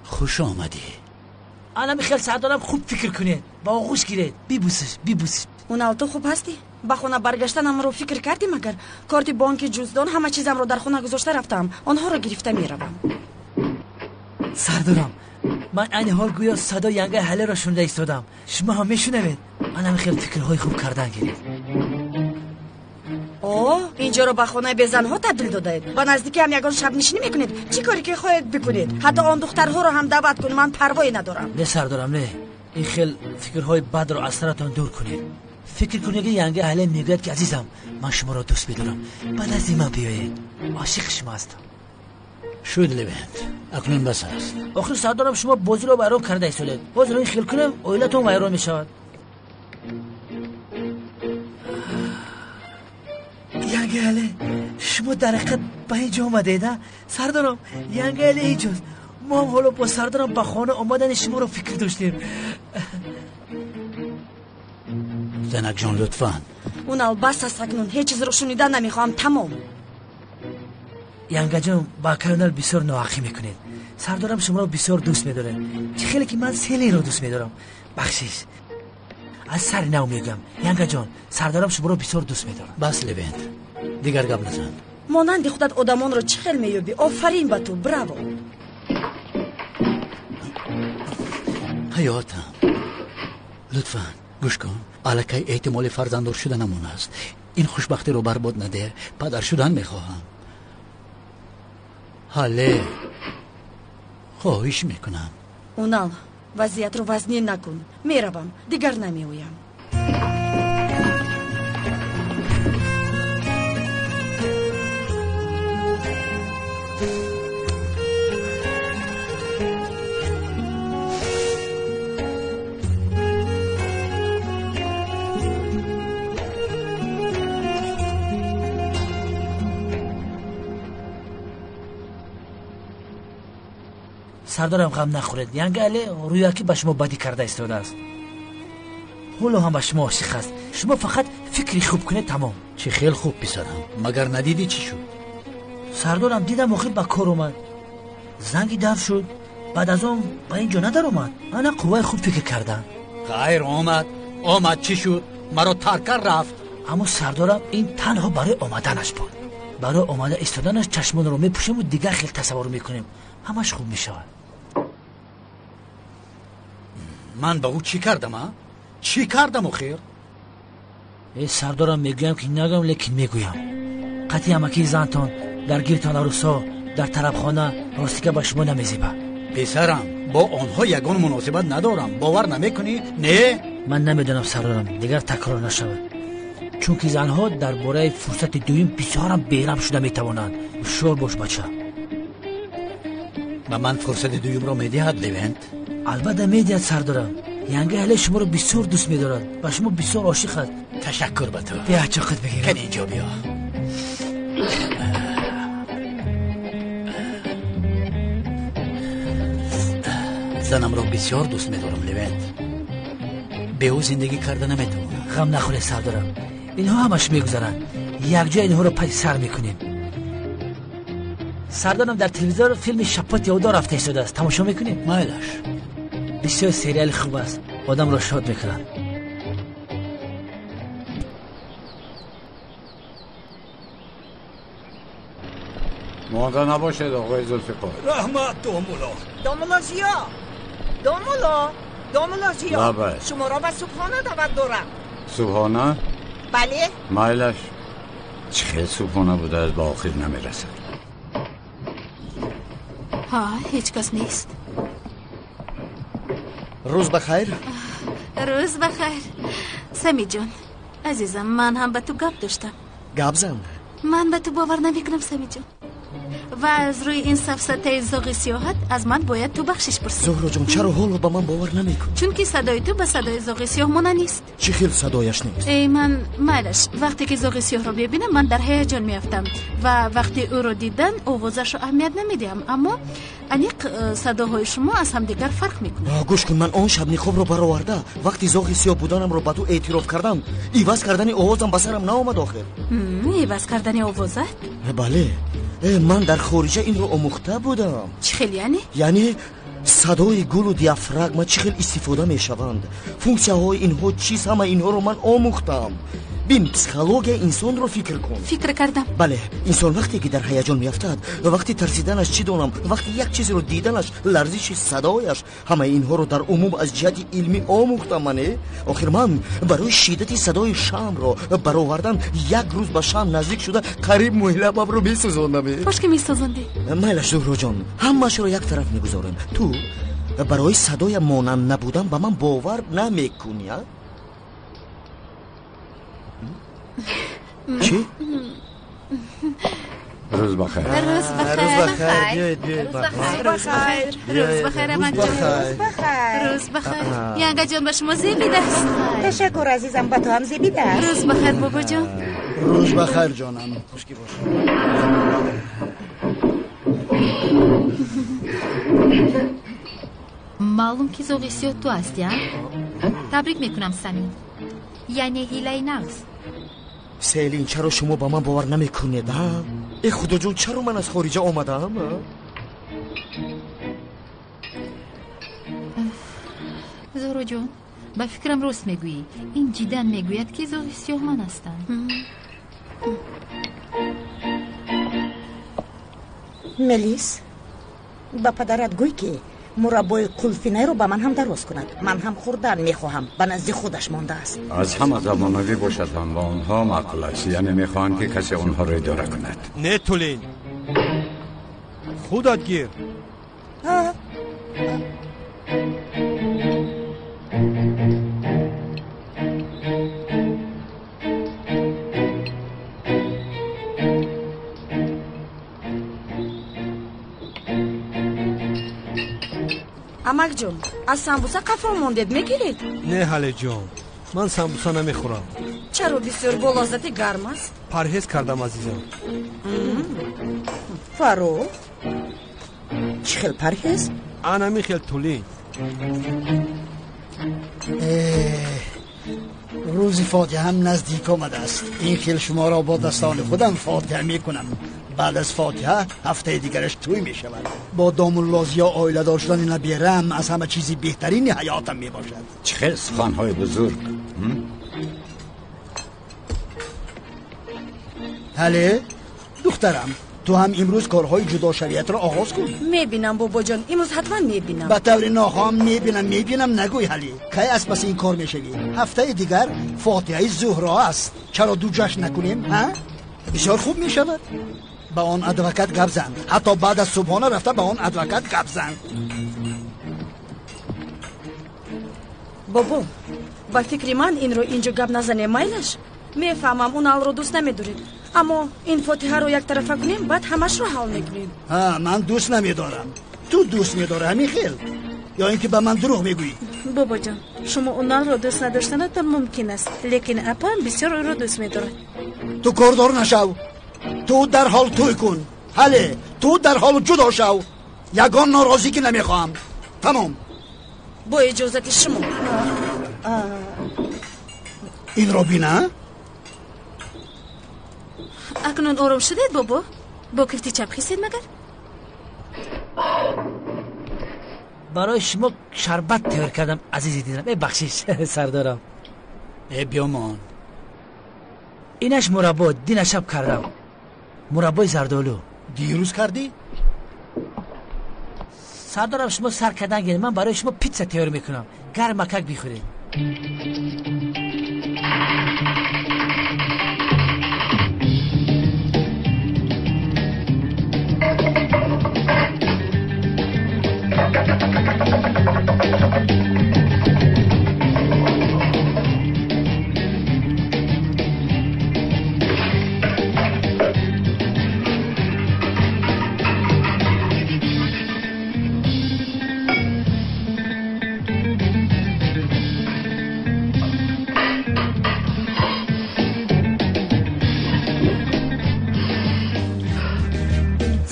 خوش آمدی. الان خیلی سردارم خوب فکر کنید. با آغوش گیرید. بیبوسش. اون تو خوب هستی؟ با خونه برگشتنم رو فکر کردی؟ مگر کارت بانک جزدان همه چیزم رو در خونه گذاشته رفتم. آنها رو گرفته میروم. سردارم من این حال گویا صدا ینگه حله را شنیده ایستادم. شما هم میشنوید؟ من خیلی فکرهای خوب کردن گرید. اینجا رو به خانه بزنها تبدیل داده اید. با نزدیکی هم یگان شب نشینی میکنید. چی کاری که خواهید بکنید؟ حتی آن دخترها رو هم دعوت کنید. من پروایی ندارم. نه سردارم نه. این خیل فکرهای بد رو از سرتان دور کنید. فکر کنید که ینگه اهل میگوید که عزیزم من شما را دوست می‌دارم، بعد از این من بیایید، عاشق شما هستم. شد لوینت، اکنون بس است. آخر سردارم شما بازی رو ویران کرده ایستادید. باز رو خیل کنم اویلتون ویران میشود. ینگه اهل شما در حقیقت به اینجا آمدید نه؟ سردارم ینگه اهل اینجاست. ما هم حالا با سردارم به خانه آمدن شما رو فکر داشتیم. زنک جان لطفاً. اونال بس است اکنون، هیچ چیز رو شنیدن نمیخوام. تمام. ینگه جان با کرنل بسیار ناحقی میکنید. سردارم شما رو بسیار دوست میداره. چه خیلی که من سیلی رو دوست میدارم. بخشش از سر نو میگم ینگه جان، سردارم شما رو بسیار دوست میداره. بس لوینت، دیگر گپ نزن. مانند خودت آدمان رو چه خیل مییابی. آفرین به تو، براو. حیاتم لطفاً گوش کن. الکی احتمال فرزنددار شدنمون است. این خوشبختی رو برباد نده. پدر شدن میخواهم. حاله خواهش میکنم. اونال وضعیت رو وزنی نکن. میروم، دیگر نمیویم. سردارم غم نخورید. ینگه اهل رویاکی به شما بدی کرده ایستاده است. حالا هم به شما عاشق است. شما فقط فکری خوب کنید تمام. چه خیل خوب پسرم. مگر ندیدی چی شد؟ سردارم دیدم آخر به کار اومد. زنگی دف شد. بعد از اون به اینجا ندار اومد. انا قوای خوب فکر کردن. خیر آمد چی شد؟ مرا ترک رفت. اما سردارم این تنها برای آمدنش بود. برای آمده ایستادنش چشمان رو میپوشیم و دیگر خیلی تصور میکنیم همش خوب میشود. من به او چی کردم ها؟ چی کردم آخر؟ ای سردارم میگویم که نگم لیکن میگویم. قطعی امکی زنتان در گیرتان عروسا در طربخانه راستی که به شما نمیزیبه. پسرم با آنها یگان مناسبت ندارم. باور نمیکنی؟ نه؟ من نمیدونم سردارم، دیگر تکرار نشود. چون که زنها در باره فرصت دویم بسیارم بیرم شده میتوانند. شور باش بچه. به من فرصت دویم را میدهد لوینت؟ البته میدهد سردارم. ینگه اهل شما رو بسیار دوست میدارد و شما بسیار عاشق است. تشکر به تو. بیا چاقت بگیرم. کن اینجا بیا. زنم را بسیار دوست میدارم لوینت. به او زندگی کرده نمیتونم. غم نخوره سردارم، اینها همش میگذرن. یک جای اینها رو پای سر میکنیم. سردارم در تلویزیون فیلم شپات یهودا رفته ایستاده است. تماشا میکنیم؟ مایلش بسیار سریال خوب است. آدم را شاد میکنن. مانده نباشد آقای ذوالفقار. رحمت دامولا زیا. دامولا زیا. بله. شما را به صبحانه دعوت دارم. صبحانه؟ بله. مایلش چه خیلی صبحانه بوده از با آخر نمیرسد. ها هیچ کس نیست. روز بخیر. روز بخیر. سمی جان عزیزم، من هم به تو گپ داشتم. گپ زن. من به تو باور نمیکنم سمی جان. و از روی این سفسطه زاغ سیاحت از من باید تو بخشش پرسی. زهرا جان چرا حالا به من باور نمیکنی؟ چون که صدای تو به صدای زاغ سیاه مانه نیست. چی خیلی صدایش نیست؟ ای من مالش وقتی که زاغ سیاه رو ببینم من در هیجان میافتم و وقتی او رو دیدن آوازش رو اهمیت نمیدم، اما انیق صداهای شما از هم دیگر فرق میکنه. گوش کن، من اون شب نقاب رو برآورده وقتی زاغ سیاه بودنم رو به تو اعتراف کردم، ایواز کردن آوازم به سرم نآمد آخر. ایواز کردن آوازت؟ بله، من در خارجه این رو آموخته بودم. چی خیلی یعنی صدای گل و دیافراگما چی خیلی استفاده می شوند، فونکسیاهای اینها چیست، همه اینها رو من آموختم. بین پسیکولوژی انسان رو فکر کن. فکر کردم. بله، انسان وقتی که در هیجان میافتد و وقتی ترسیدنش چی دونم، وقتی یک چیزی رو دیدنش، لرزش صدایش، همه اینها رو در عموم از جهت علمی آموختم. منه آخر من برای شدت صدای شام رو برآوردن یک روز به شام نزدیک شده قریب محلبم رو میسوزوندم. باش که میسوزوندی. مایلش زهرا جان، همه‌اش رو یک طرف میگذاریم. تو برای صدای مانند نبودن به من باور نمیکنی؟ چی؟ روز بخیر. روز بخیر. بیاید روز بخیر امان جان. روز بخیر. ینگه جان به شما زیبید است. تشکر عزیزم، با تو هم زیبید است. روز بخیر بابا جان. روز بخیر جانم. خوشکی باش. معلوم که زوغیسیو تو هستی ها؟ تبریک میکنم سمین. یعنی هیلای نغز. سیلین چرا شما با من باور نمیکنید؟ ای خدا جون چرا من از خارج آمدم؟ زورو جون با فکرم راست میگویی. این جیدن میگوید که زوغیسیو من هستم. ملیس با پدرت گوی که مربای قلفینه رو با من هم درست کند. من هم خوردن میخواهم، به نزد خودش مانده است. از هم زبانوی باشد هم با آنها معقول است، یعنی میخواهند که کسی آنها را اداره کند. نه تولین، خودت گیر. амак ҷон, аз самбуса қафо мондед мегиред? Не ҳале ҷон, ман самбуса намехӯрам. чаро бисёр болоззати гарм аст? Парҳез кардам азизам. فاروق چی خیل پرهیز؟ ана михел тулин. روز فاتحه هم نزدیک آمده است. این خیل شما را با دستان خودم فاتحه می کنم. بعد از فاتحه هفته دیگرش توی می شود. با دام الله یا آیله داشتن نبیرم از همه چیزی بهترین حیاتم می باشد. چه سخنهای بزرگ. هله دخترم، تو هم امروز کارهای جدا شریعت را آغاز کن. میبینم بابا جان، امروز حتما میبینم. به طور ناخوام میبینم نگوی هلی. کی از پس این کار میشوی؟ هفته دیگر فاتحه زهرا است. چرا دو جشن نکنیم؟ ها؟ بسیار خوب میشود. با آن ادوکت گپ زن. حتی بعد از صبحانه رفته با آن ادوکت گپ زن. بابا با فکری من این رو اینجا گپ نزنه مایلش. میفهمم اون حال رو دوست نمیدارید، اما این فاتحه رو یک طرفه کنیم بعد همش رو حل میکنیم. من دوست نمیدارم. تو دوست میداره همین خیل، یا اینکه به من دروغ میگویی؟ بابا جان، شما اون حال رو دوست نداشتنتان ممکن است، لیکن اپا هم بسیار رو دوست میداره. تو کاردار نشو. تو در حال توی کن. هله تو در حال جدا شو. یگان ناراضی که نمیخوام. تمام. با اجازت شما. این رو بینه؟ اکنون آرام شدید بابا؟ با کفتی چپ خیستید مگر؟ برای شما شربت تیار کردم عزیزی دیدم. بخشیش سردارم. بیامان اینش مربا دین شب کردم. مربای زردالو. دیروز کردی؟ سردارم شما سر کردن گید، من برای شما پیتزا تیار میکنم. گرم مکک بیخورید.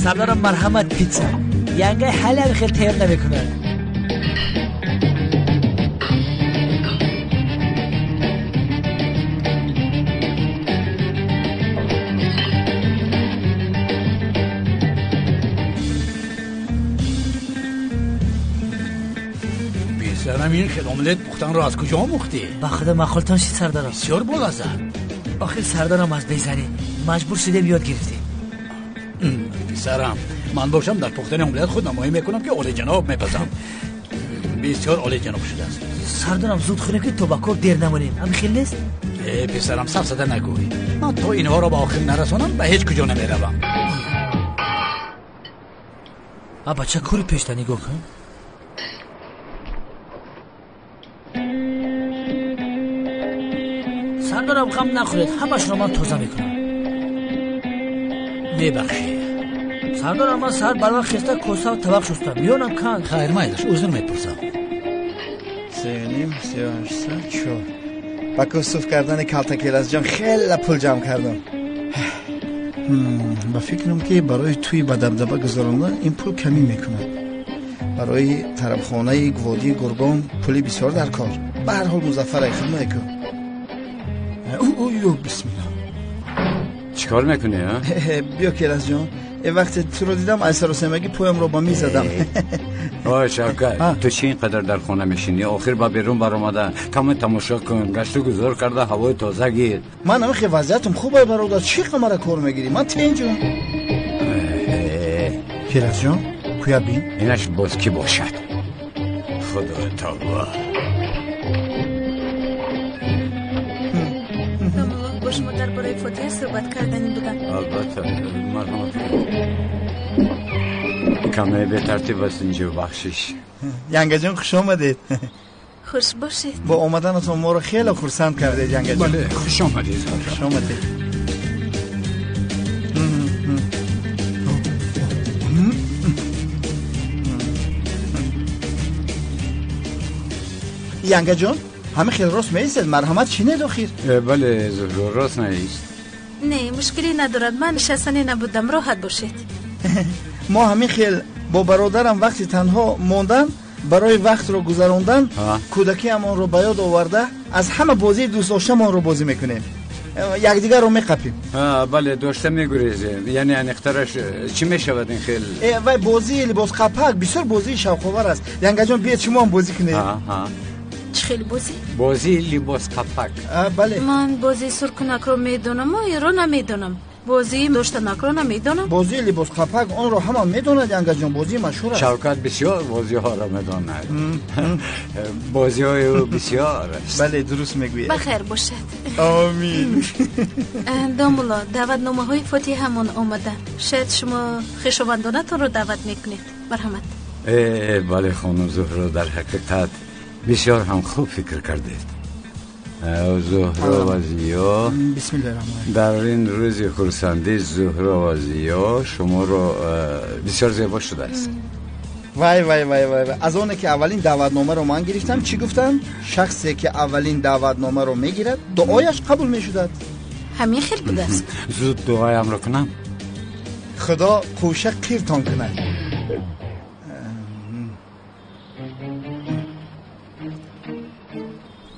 سردارم مرحمت پیتزا. ینگه حالا خیلی تیار نمیکنه. بیسرم این خیلی املت پختن را از کجا مختی؟ با خدا مخالتان شید سردارم. بسیار بلازد. آخر سردارم از بیزنی مجبور شده یاد گرفتی. پسرم من باشم در پختن املت خود نمایی میکنم که عالی جناب میپزم. بسیار عالی جناب شده است. سردارم زود خونه که تو با کار دیر نمونیم. همین خیلی نیست؟ پسرم سفسده نگوی. من تا اینها را با آخر نرسانم به هیچ کجا نمیروم. بچه کوری پیشتنی گو کن. سردارم غم نخورید، همش رو من توزه میکنم. میبخشی سردارم، من سر برای خسته کوسه و طبق شستم، میونم کن. خیر مایلش اوزر میپرسم. 4 با کسوف کردن کالتکیل از جان خیلی پول جمع کردم. با فکرم که برای توی با دبدبه گذاراندن این پول کمی میکنه. برای طرفخانه گوادی گرگان پولی بسیار در کار. به هر حال مظفر خدمت کن. او بسم الله. چیکار میکنی ها؟ بیا کیلاس جان، وقتی تو رو دیدم ایسر و سمگی پویم رو با می زدم. آه شوکت، تو چی اینقدر در خونه میشینی؟ آخر با بیرون بر اومده کم تماشا کن، گشت و گذار کرده هوای تازه گیر. من همه خیلی وضعیتم خوبه برادر، چی قمره کار میگیری؟ من تینجم. کیلاس جان کویا بین؟ اینش باز کی باشد؟ خدا تابا. باش ما در برای فوتیه صحبت کردنی بودم. البته مرحمت کمه به ترتیب است اینجا بخشش. ینگه جان خوش آمدید. خوش باشید. با اومدنتون ما رو خیلی خرسند کرده ینگه جان. بله خوش آمدید. خوش آمدید. ینگه جان همه خیلی راست میستد، مرحمت چی نداخیر؟ بله زهرا راست نیست. نه مشکلی ندارد، من نشستنی نبودم، راحت باشید. ما همین خیلی با برادرم وقتی تنها موندن برای وقت رو گذراندن کودکی امان رو بیاد آورده از همه بازی دوست داشتمان رو بازی میکنیم، یکدیگر رو میقپیم. بله داشته میگریزیم، یعنی انخترش چی میشود این خیلی؟ و بازی لباس قپک بسیار بازی شوق‌آور است. ینگه جان بیاید شما هم بازی کنید. چه خیلی بازی؟ بازی لباس قپک. بله من بازی سرکنک رو میدونم و این رو نمیدونم. بازی داشتنک رو نمیدونم. بازی لباس قپک اون رو همه میدوند ینگه جان، بازی مشهور است. شوکت بسیار بازی ها رو میدوند. بازی های بسیار است. بله درست میگویید. بخیر باشد. آمین. دامولا دعوت نامه های فوتی همون آمده، شاید شما خویشاوندانه تون رو دعوت میکنید. مرحمت. بله خانم زهرا، در حقیقت بسیار هم خوب فکر کردید. زهرا و زیا، بسم الله الرحمن. در این روز خرسندی زهرا و زیا شما رو بسیار زیبا شده است. وای از اونه که اولین دعوتنامه رو من گرفتم چی گفتن؟ شخصی که اولین دعوتنامه رو میگیرد دعایش قبول میشود. همین خیلی بوده است. زود دعایم رو کنم. خدا قوشه قیرتان کنه.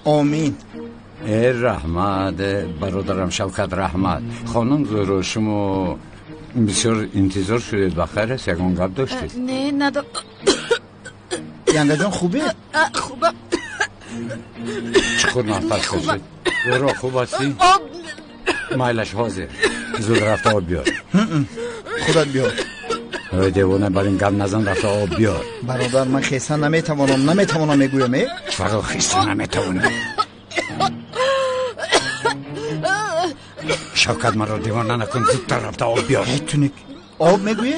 آمین. رحمت برادرم شوکت رحمت. خانم زهرا شما بسیار انتظار شدید، بخیر است؟ یکان گپ داشتید؟ نه ندارم. ینگه جان خوبه؟ خوبه. چخور نفس کشید؟ زهرا خوب هستی؟ مایلش حاضر، زود رفت آب بیار. خودت بیار. دیوانه بر این گپ نزن، رفت آب بیار. برادر من خیسته نمیتوانم میگویم. فقط خیسته نمیتوانم. شوکت مرا دیوانه نکن، زودتر رفت آب بیار. تونیک آب میگویی؟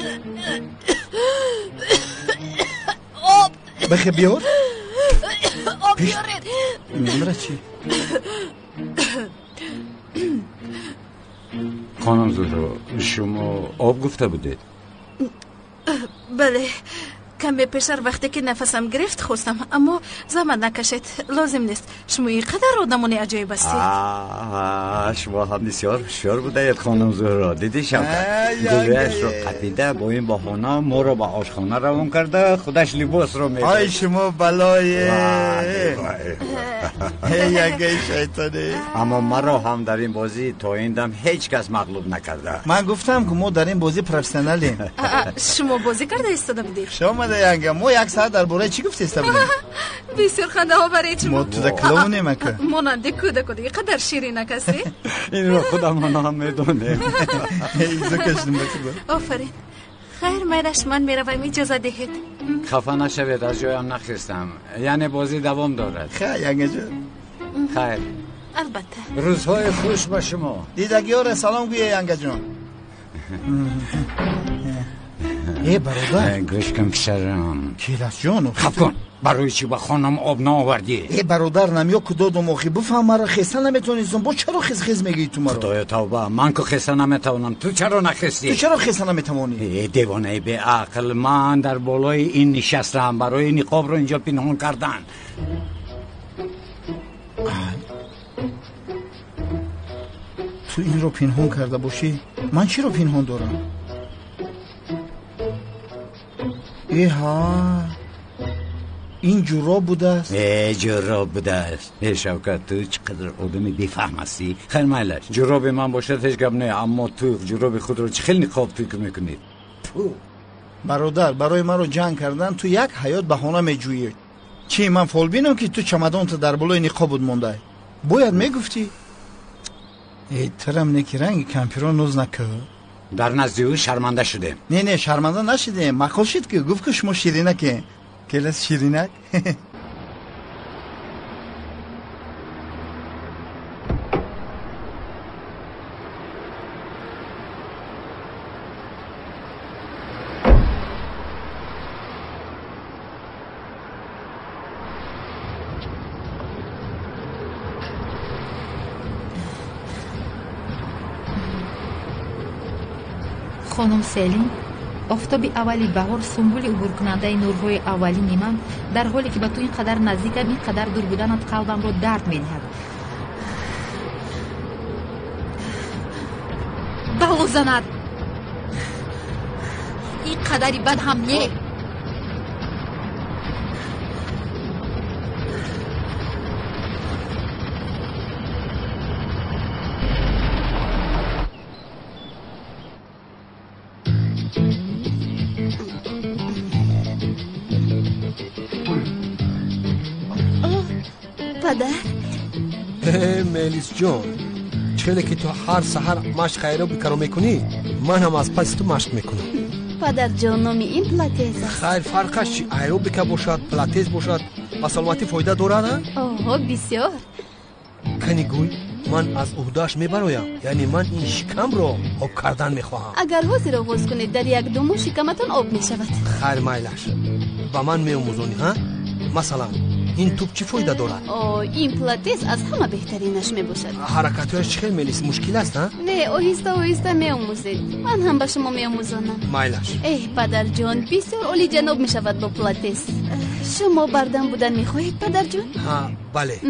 آب بخی بیار. آب بیارید. نمره چی؟ خانم زهرا شما آب گفته بودید؟ بله کمی پیشتر وقتی که نفسم گرفت خواستم، اما زحمت نکشید، لازم نیست. شما اینقدر آدمون عجیب هستید. شما هم بسیار هوشیار بودید خانم زهرا. دیدی شوکت گلویش رو قپیده، با این بهانه ما رو به آشخانه روان کرده، خودش لباس رو میده. ای شما بلای یگه شیطانی. اما مرا هم در این بازی تا این دم هیچ کس مغلوب نکرده. من گفتم که ما در این بازی پروفسیونالیم. شما بازی کرده ایستاده بودید؟ شما ده ینگه ما یک ساعت در باره چی گفتی ایستاده بودیم؟ بسیار خنده ها برای شما. ما تو ده کلونه مکه ماننده کودک دیگه قدر شیرین هستی. این رو خودم هم میدونم. ایزا کشتیم بکرده. آفرین. خیر میرش من میروم، اجازه دهید. خفه نشوید، از جایم نخستم، یعنی بازی دوام دارد. خیر ینگه جان. خیر البته. روزهای خوش با شما. دیدگی ها سلام گویه ینگه جان. ای برادر گوش کن پسرم. کیلاس جان خب کن. برای چی با خانم آب نآوردی؟ ای برادرم یا کدادم آخی بفهم مرا خسته نمیتونیستم با چرا خس میگی تو مرا؟ خدایا توبه من که خسته نمیتونم تو چرا نخستی؟ تو چرا خسته نمیتوانی؟ ای دیوانه به عقل من در بالای این نشستم برای نقاب رو اینجا پنهان کردن. تو این رو پنهان کرده باشی من چی رو پنهان دارم؟ ها این جوراب بوده است؟ جوراب بوده است. شوکت تو چقدر آدمی بیفهم هستی؟ خیلی مایلش جوراب من باشد هیچ گپ نه، اما تو جوراب خود رو چه خیلی نقاب فکر میکنید؟ برادر برای من رو جنگ کردن تو یک حیات بهانه میجویی. چی من فال بینم که تو چمدان تو در بالای نقاب بود مونده؟ باید میگفتی ای ترم نکی رنگ کمپیران نوز نکه. در نزد او شرمنده شده. نه شرمنده نشده، مقال شد که گفت که شما شیرینکه. کلاس شیرینک. خانم سلیم آفتابی اولی بهار سنبول عبور کننده نورهای اولین من در حالی که به تو اینقدر نزدیکم اینقدر دور بودنت قلبم رو درد می‌دهد. بلو زند این قدری بد هم نه. ملیس جان چرا که تو هر سحر مشق ایروبیک رو میکنی من هم از پس تو مشق میکنم. پدر جان نامی این پلاتیز است. خیر فرقش چی؟ ایروبیک باشد پلاتیز باشد با سلامتی فایده دارد؟ اوه بسیار. کنی گوی من از عهده‌اش میبرایم، یعنی من این شکم رو آب کردن میخواهم. اگر حوضی رو باز کنید در یک دومو شکمتان آب میشود. خیر مایلش با من میآموزونی ها؟ مثلا این توپ چی فایده دارد؟ این پلاتیس از همه بهترینش میباشد. حرکتش چه ملیس مشکل است ها؟ نه آهسته میآموزید، من هم به شما میآموزانم. مایلش پدر جان بسیار عالی جناب میشود با پلاتیس. شما بردم بودن میخواهید پدر جان؟ ها بله.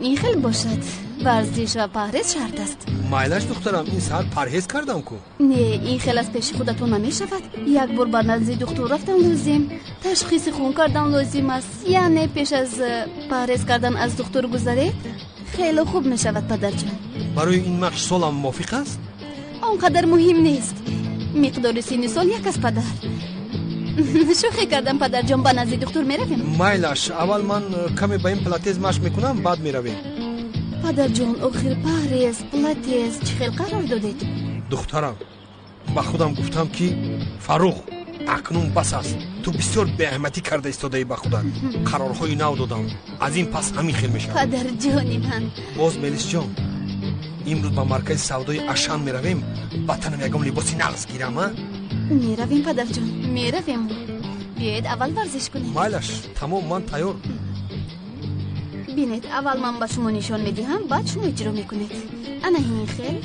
این خیلی باشد، ورزش و پرهیز شرط است. مایلش دخترم این سال پرهیز کردم کو. نه این خیلی از پیش خودتون نمیشود. یک بار بر نزد دکتر رفتن لازم، تشخیص خون کردن لازم است. یعنی پیش از پرهیز کردن از دکتر گذرید خیلی خوب میشود پدر جان. برای این مخش سالم موافق است؟ آنقدر مهم نیست، مقدار سن سال یک است پدر. شوخی کردم پدر جان، با نزد دکتر میرویم. مایلش اول من کمی با این پلاتیز مشق میکنم بعد میرویم. پدر جان آخر پرهیز پلاتیز چه خیلی قرار دادید؟ دخترم با خودم گفتم که فروخ اکنون بس است، تو بسیار به احمدی کرده استاده با خودت. قرارهای نو دادم، از این پس همین خیل میشم. پدر جانی من باز ملیس جان امروز با مرکز سودای اشان میرویم، با تنم یکم لباسی نغز گیرم ها؟ میرویم پدر جان میرویم. بیاید اول ورزش کنیم. مایلش تمام من تیار. بینید اول من با شما نشان میدهم بعد شما اجرا میکنید. انا این خیل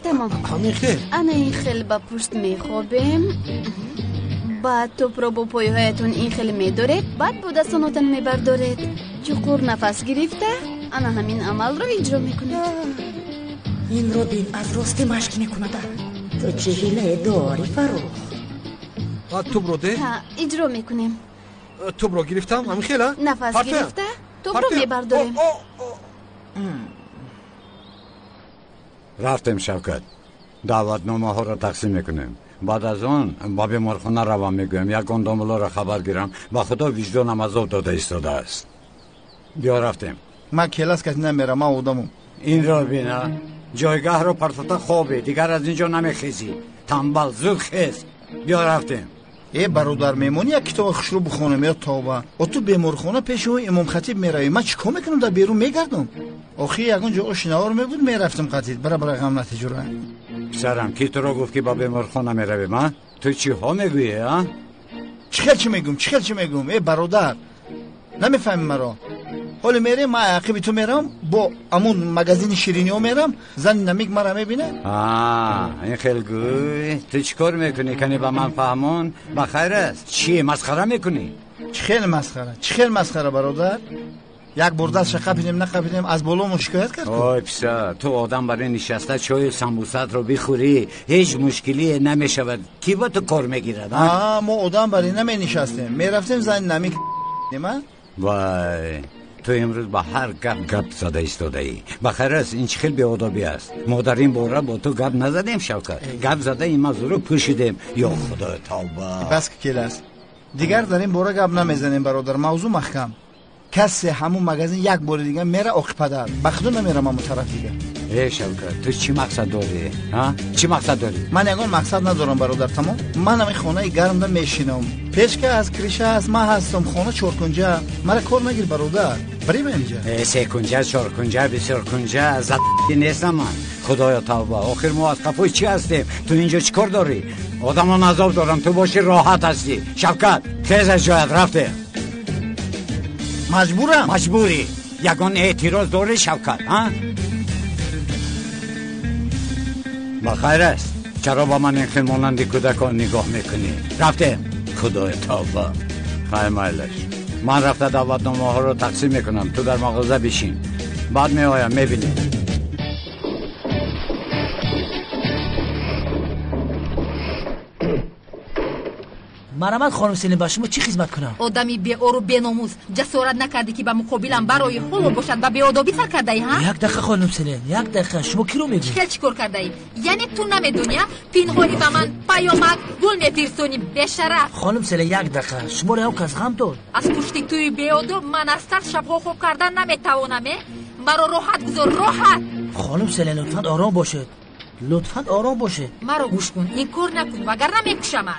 تمام. همین خیل انا این خیل با پشت میخوابیم، بعد توپ رو با پایهایتون این خیل میدارید، بعد با دستاناتون میبردارید. چقدر نفس گرفته انا همین عمل رو اجرا میکنید. این رو بین از راستی مشق میکنده. تو چه حیله داری فروخ؟ توپ رو ده؟ ها اجرا میکنیم. توپ رو گرفتم همین خیله؟ نفس گرفته توپ رو میبرداریم. رفتیم شوکت، دعوتنامه ها را تقسیم میکنیم. بعد از آن با بیمارخانه روان میگویم، یک گندامولا را خبر گیرم. با خدا وجدانم عذاب داده ایستاده است. بیا رفتیم. من کلاس کسی نمیرم، من آدمم. این را بینا، جایگاه رو پرتاتا خوابه، دیگر از اینجا نمیخیزی. تنبل زود خیز. بیا رفتیم. برادر میمونی یک کتاب خوش رو بخونم یا توبه. تو بیمارخانه پیش او امام خطیب میروی، من چیکار میکنم در بیرون میگردم؟ آخه یگان جا آشناور میبود میرفتم خطیب برای غم نتیجه رو. پسرم کی تو را گفت که با بیمارخانه میروی؟ من تو چی ها میگویی ها؟ چی میگم ای برادر نمیفهمی مرا حالا میرم ما عقیب تو میرم با امون مگزین شیرینی ها میرم زن نمیگ مرا میبینه این خیلی گوی تو چیکار میکنی کنی با من فهمون بخیر است چی مسخره میکنی چی خیلی مسخره برادر یک برده از شقه نقبیدیم از بالا شکایت کرد اوی پسر تو آدم برای نشسته چای سمبوست رو بخوری هیچ مشکلی نمیشود کی با تو کار میگیرد ما آدم برای نمی نشستیم میرفتیم زن نمی نیمه وای تو امروز با هر گپ زده ایستاده ای بخیر است این چه خیلی بیادابی است ما در این باره با تو گپ نزدیم شوکت گپ زده این موضوع رو پوشیدیم یا خدا توبه بس که کل است دیگر در این باره گپ نمیزنیم برادر موضوع محکم کسی همون مگزین یک بار دیگه میره آقیپدر بخدو نمیرم همون طرف دیگه ای شوکت تو چی مقصد داری چی مقصد داری من یگان مقصد ندارم برادر تمام من همین خانه گرم دا میشینم پیش که از کریشه از ما هستم خانه چورکنجه مرا کار نگیر برادر بریم اینجا سه کنجه چهار کنجه بسیار کنجه زد نیستم من خدایا توبه آخر ما از قفوی چی هستیم تو اینجا چی کار داری آدم ها نظاب دارم تو باشی راحت هستی شوکت خیز از جایت رفته مجبوری یگان اعتراض داری شوکت بخیر است چرا با من این خیلی مانندی کودکان نگاه میکنی رفته خدای توبه خیلی مایلش من رفته دعوتنامه ها رو تقسیم میکنم تو در مغازه بشین بعد میآیم میبینی مرحمت خانم سلیم با شما چی خدمت کنم آدمی بی اور و بی ناموس جسارت نکردی که به مقابلم برای حلو باشد و بیادابی سر کرده ای ها یک دقیقه خانم سلیم یک دقیقه شما کی رو میگی چیکار کرده ای یعنی تو نمیدونی پینهانی به من پیامک گل میفرستونی بشرف خانم سلیم یک دقیقه شما رو کس غم داد از پشت توی بیاداب من از ترس شبها خوب کردن نمیتوانم مرا راحت گذار راحت خانم سلیم لطفاً آرام باشه مرا گوش کن این کار نکن وگرنه میکشمت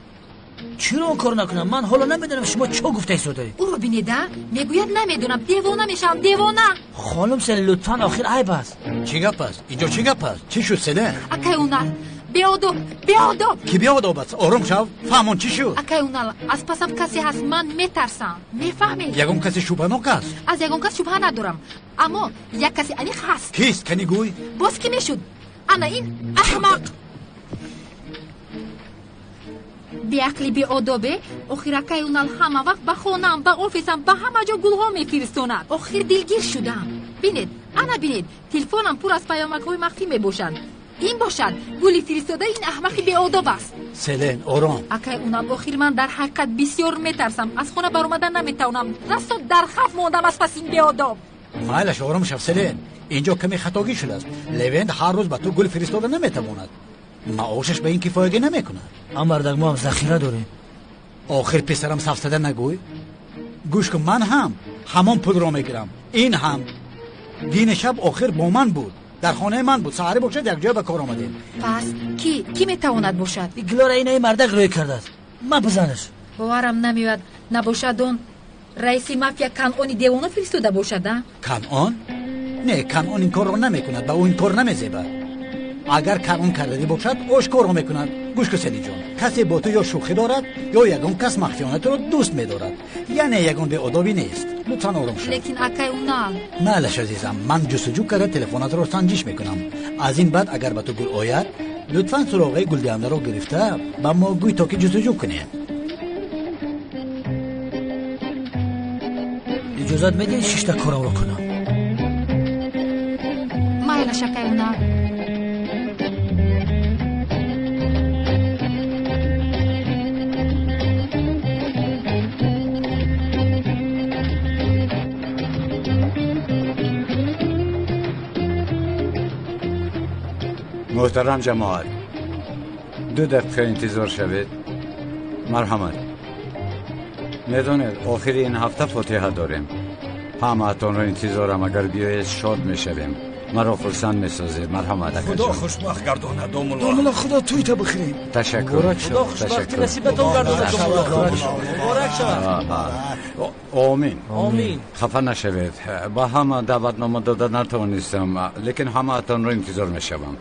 چرا کار نکنم من حالا نمیدونم شما چه گفته ایستاده او رو بینیده میگوید نمیدونم دیوانه میشم دیوانه خانم سلیم لطفاً آخر عیب است چی گپ است اینجا چی گپ است چی شد سلیم اکیونال بیاداب کی بیاداب است آرام شو فهمون چی شد اکیونال از پسم کسی هست من میترسم میفهمی یگان کسی شوبه‌ناک است از یگان کس شبهه ندارم اما یک کسی انیق هست کیست کنی گوی باز کی میشد انا این احمق بی عقلی بی آدابه آخر اکیونال همه وقت به خونم به آفیسم به همه جا گلها میفرستوند آخر دلگیر شدم بینید تلفنم پر از پیامک های مخفی میباشد این باشد گلی فرستاده این احمقی بی آداب است سلین آرام اکیونال آخر من در حقیقت بسیار میترسم از خونه برآمدن نمیتونم راست در خوف ماندم از پس این بی آداب مالش آرام شو سلین اینجا کمی خطاگی شده است لوند هر روز به تو گل فرستاده نمیتواند معاشش به این کفایت نمیکنه اما در ما هم ذخیره داریم آخر پسرم سفسده نگوی گوش کن من هم همان پول را میگیرم این هم دین شب آخر با من بود در خانه من بود سحری باشد یک جای به کار آمدیم پس کی میتواند باشد گلاره این مردک روی کرده است من بزنش باورم نمیاد نباشد اون رئیس مافیا کنعانی دیوانه فرستاده باشد کنعان نه کنعان این کار را نمیکند با اون کار نمیزیبد اگر کنعان کرده باشد آشکار میکند گوش کن سلی جان کسی با تو یا شوخی دارد یا یگان کس مخفیانه تو را دوست میدارد یعنی یگان به آدابی نیست لطفاً آرام شو لیکن اکیونال مالش عزیزم من جستجو کرده تلفنات رو سنجش میکنم از این بعد اگر به تو گل آید لطفاً سراغ گل دهنده رو گرفته با ما گوی تا که جستجو کنیم اجازت میدین 6 تا کارم رو کنم مایلش اکیونال محترم جماعت 2 دقیقه انتظار شوید مرحمت میدونید آخر این هفته فاتحه داریم همه اتان رو انتظارم اگر بیایید شاد میشویم مرا خرسند میسازید مرحمت خدا خوشبخت گردانه دوملا خدا توی تا بخیریم تشکر خدا خوشبختی نصیبتون گردانه مبارک شود آمین خفه نشوید با همه دعوتنامه داده نتوانستم لیکن همه اتان رو انتظار میشوم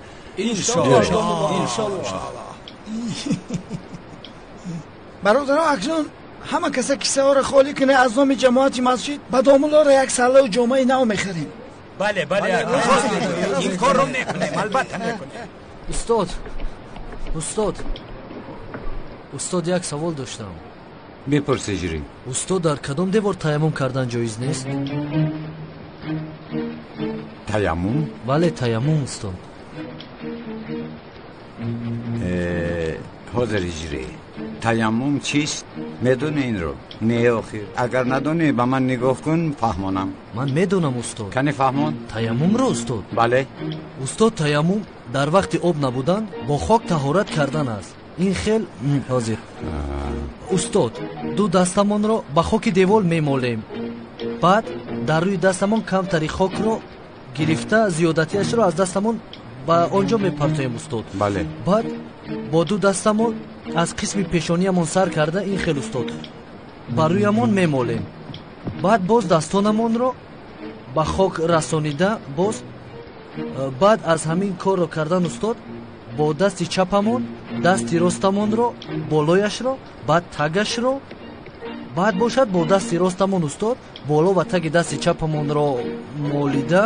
برادرها اکنون همه کسا کیسه ها رو خالی کنه از نام جماعت مسجد با دامولا را یک ساله و جامعه نو میخریم. بله این کار رو نکنیم، البته نکنیم. استاد یک سوال داشتم. بپرس هجری. استاد در کدام دیوار تیمم کردن جایز نیست؟ تیمم؟ بله تیمم استاد. حاضر هجری، تیمم چیست؟ میدونی این رو؟ نه آخر اگر ندونی به من نگاه کن فهمانم. من میدونم استاد. کنی فهمان؟ تیمم رو استاد. بله استاد تیمم در وقت آب نبودن با خاک طهارت کردن است. این خیل حاضر. استاد دو دستمان رو با خاک دیوار میمالیم، بعد در روی دستمان کمتری خاک رو گرفته زیادتیش رو از دستمان با آنجا میپرتویم استاد. بله. بعد با دو دستمان از قسم پیشانیمون سر کرده این خیل استاد بر رویمون میمالیم، بعد باز دستانمون رو با خاک رسانیده باز بعد از همین کار رو کردن استاد با دست چپمون دستی راستمون رو بالایش رو بعد تگش رو بعد باشد با دستی راستمون استاد بالا و تگ دستی چپمون رو مالیده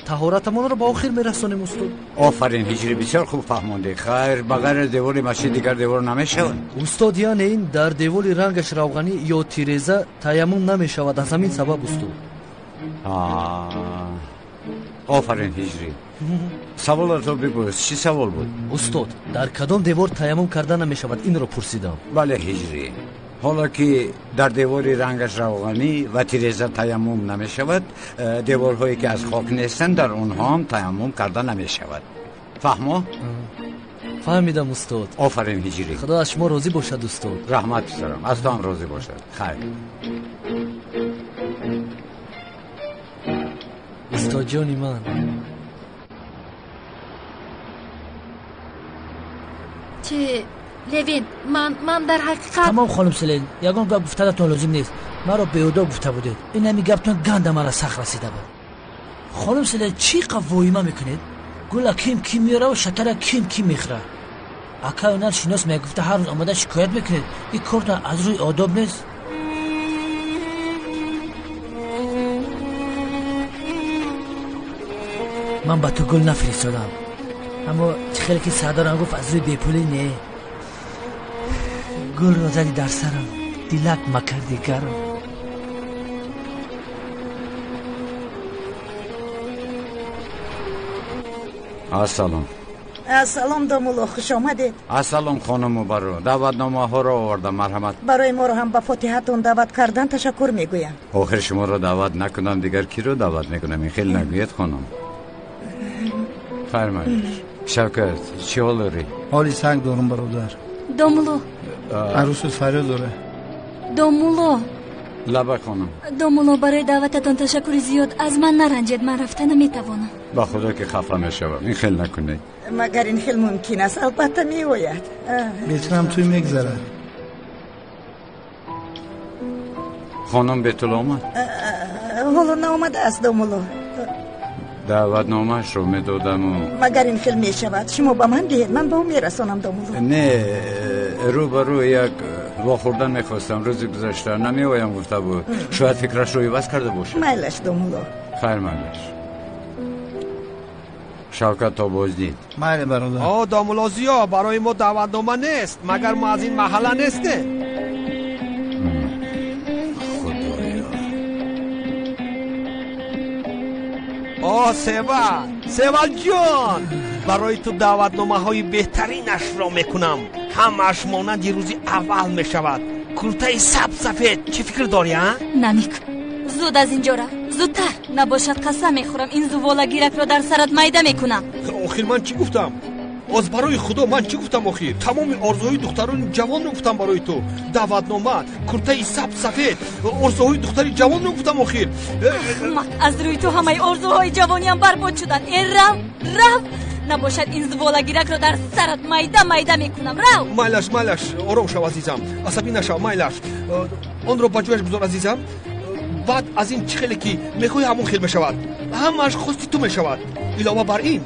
طهارتمون رو با آخر میرسونیم استاد. آفرین هجری، بسیار خوب فهمانده. خیر بغیر دیوار مسجد دیگر دیوار نمیشود استاد؟ یعنی این در دیوار رنگش روغنی یا تیرزه تیمم نمیشود از همین سبب استاد. آفرین هجری. سوال تو بپرس. چی سوال بود؟ استاد در کدام دیوار تیمم کردن نمیشود این رو پرسیدم. بله هجری، حالا که در دیواری رنگش روغنی و تیرزه تیمم نمی شود، دیوارهایی که از خاک نیستن در اونها هم تیمم کردن نمی شود. فهمو؟ فهمیدم استاد. آفرین هجری. خدا از شما راضی باشد استاد. رحمت دارم، از تو هم راضی باشد. خیر استاد جانی من. چه لوین من در حقیقت تمام خانم سلین یگان گپ گفتنتون لازم نیست. مرا بیهوده گفته بودید. این همی گپتون گند مرا سخت رسیده بود. خانم سلین چی قوایما میکنید؟ گل کیم میاره و شکر کیم میخوره. اکا اونر شناس میگفته هر روز آماده شکایت میکنید. این کار از روی آداب نیست. من با تو گل نفرستادم، اما خیلی که سردارم گفت از روی بیپولی نه. گل را زدی در سرم، دیلک مکردی گرم. السلام دامولا، خوش آمدید. السلام خانم مبارو، دعوتنامه ها را آوردم. مرحمت. برای ما رو هم با فاتحتون دعوت کردن تشکر میگویم. آخر شما را دعوت نکنم دیگر کی رو دعوت میکنم؟ این خیلی نگوید خانم. خیر مایش. شوکت چی حال داری؟ حالی سنگ دارم برادر. دامولو عروست فریاد داره. دامولو لبه خانم. دامولو برای دعوتتان تشکر زیاد. از من نرنجید، من رفته نمیتوانم. با خدا که خفه نشوم. این خیلی نکنه. مگر این خیلی ممکن است؟ البته میوید. میتونم توی میگذره. خانم بیتول آمد؟ حالا نامده است دامولو. دعوت نامش رو میدادم و مگر این خیلی میشود؟ شما با من دهید، من با اون میرسانم دامولو. نه، رو به رو یک واخوردن میخواستم. روزی گذاشته نمیوایم گفته بود. شاید فکرش رو عوض کرده باشه. میلش دامولو. خیر میلش. شوکت تا بازدید. میل برادر. دامولازیا برای ما دعوتنامه نیست مگر ما از این محله نیسته. سیول جان، برای تو دعوتنامه های بهترینش را میکنم. همش مانند یه روزی اول میشود. کرته سفید چی فکر داری ها؟ نمیکن، زود از اینجا را، زودتر. نباشد قسم میخورم این زوالا گیرک را در سرت میده میکنم. آخر من چی گفتم؟ از برای خدا من چی گفتم آخر؟ تمام آرزوهای دختران جوان رو گفتم برای تو. دعوتنامه، کرته سفید، آرزوهای دختری جوان رو گفتم آخر. از روی تو همه آرزوهای جوانی هم برباد شدن. رو نباشد این زوالا گیرک را در سرت میده میکنم. رو میلش آرام شو عزیزم، عصبی نشو میلش. آن رو بجوش بذار عزیزم. بعد از این چخیلی که میخوای همون خیل میشود، همش خواستی تو میشود. علاوه بر این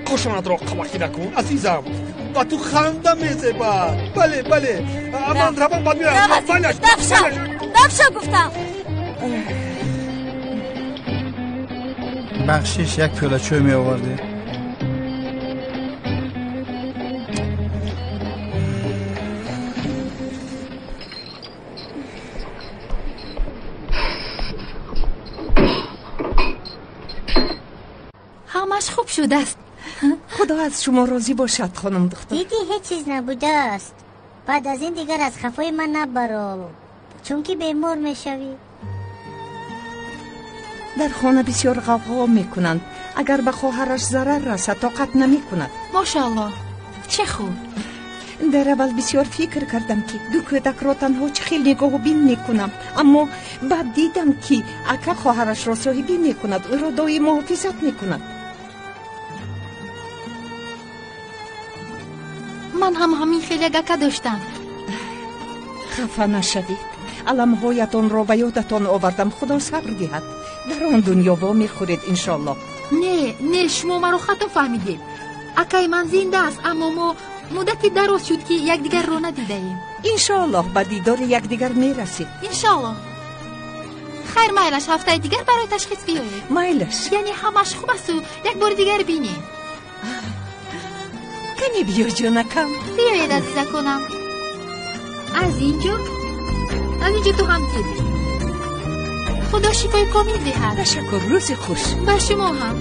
کاشانت را قباخی نکن عزیزم. با تو خنده میزبد. بله بله من روان باید میرم. دفشا گفتم. بخشش یک پیاله چای می آوردی؟ همش خوب شده است. خدا از شما راضی باشد خانم دختر. دیدی هیچ چیز نبوده است. بعد از این دیگر از خفای من نبرو، چون که بیمار میشوی. در خانه بسیار غوغا میکنند. اگر به خواهرش ضرر رسد طاقت نمیکند. ماشاءالله چه خوب. در اول بسیار فکر کردم که دو کودک را تنها چه خیلی نگاه و بین میکنم، اما بعد دیدم که اکا خواهرش را صاحبی میکند، او را دایی محافظت میکند. من هم همین خیلی اکا داشتم. خفه نشوید. علمهایتان را به یادتان آوردم. خدا صبر دهد. در آن دنیا با میخورید انشالله. نه شما مرا خطا فهمیدید. اکای من زنده است، اما ما مدتی دراز شد که یکدیگر را ندیده ایم. انشالله به دیدار یکدیگر میرسید. انشالله. خیر میلش هفته دیگر برای تشخیص بیایید. میلش یعنی همش خوب است و یک بار دیگر بینیم. کنی بیا جانکم. بیایید عزیزه کنم. از اینجا تو هم گیری. خدا شفای کامل دهد. تشکر. روز خوش. به شما هم.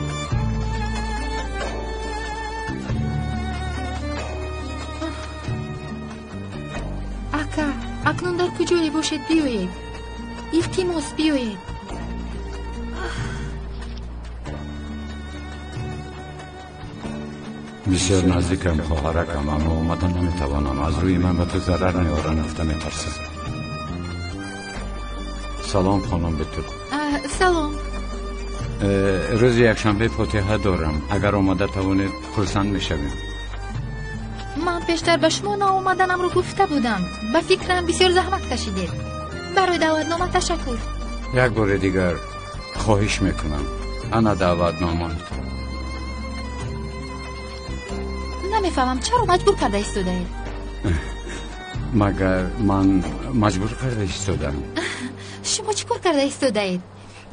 اکا اکنون در کجایی باشد بیایید. التماس بیایید. بسیار نزدیکم خواهرکم، اما اومدن نمیتوانم. از روی من به تو ضرر نیارن افته میترسم. سلام خانم بتول. سلام. روز یکشنبه فاتحه دارم. اگر آماده توانید خرسند میشویم. من پیشتر به شما ناآمدنم رو گفته بودم. به فکرم بسیار زحمت کشیدید. برای دعوتنامه تشکر. یک بار دیگر خواهش میکنم. انا دعوتنامه. نمیفهمم چرا مجبور کرده ایستاده؟ مگر من مجبور کرده ایستادم؟ شما چی کار کرده ایستاده اید؟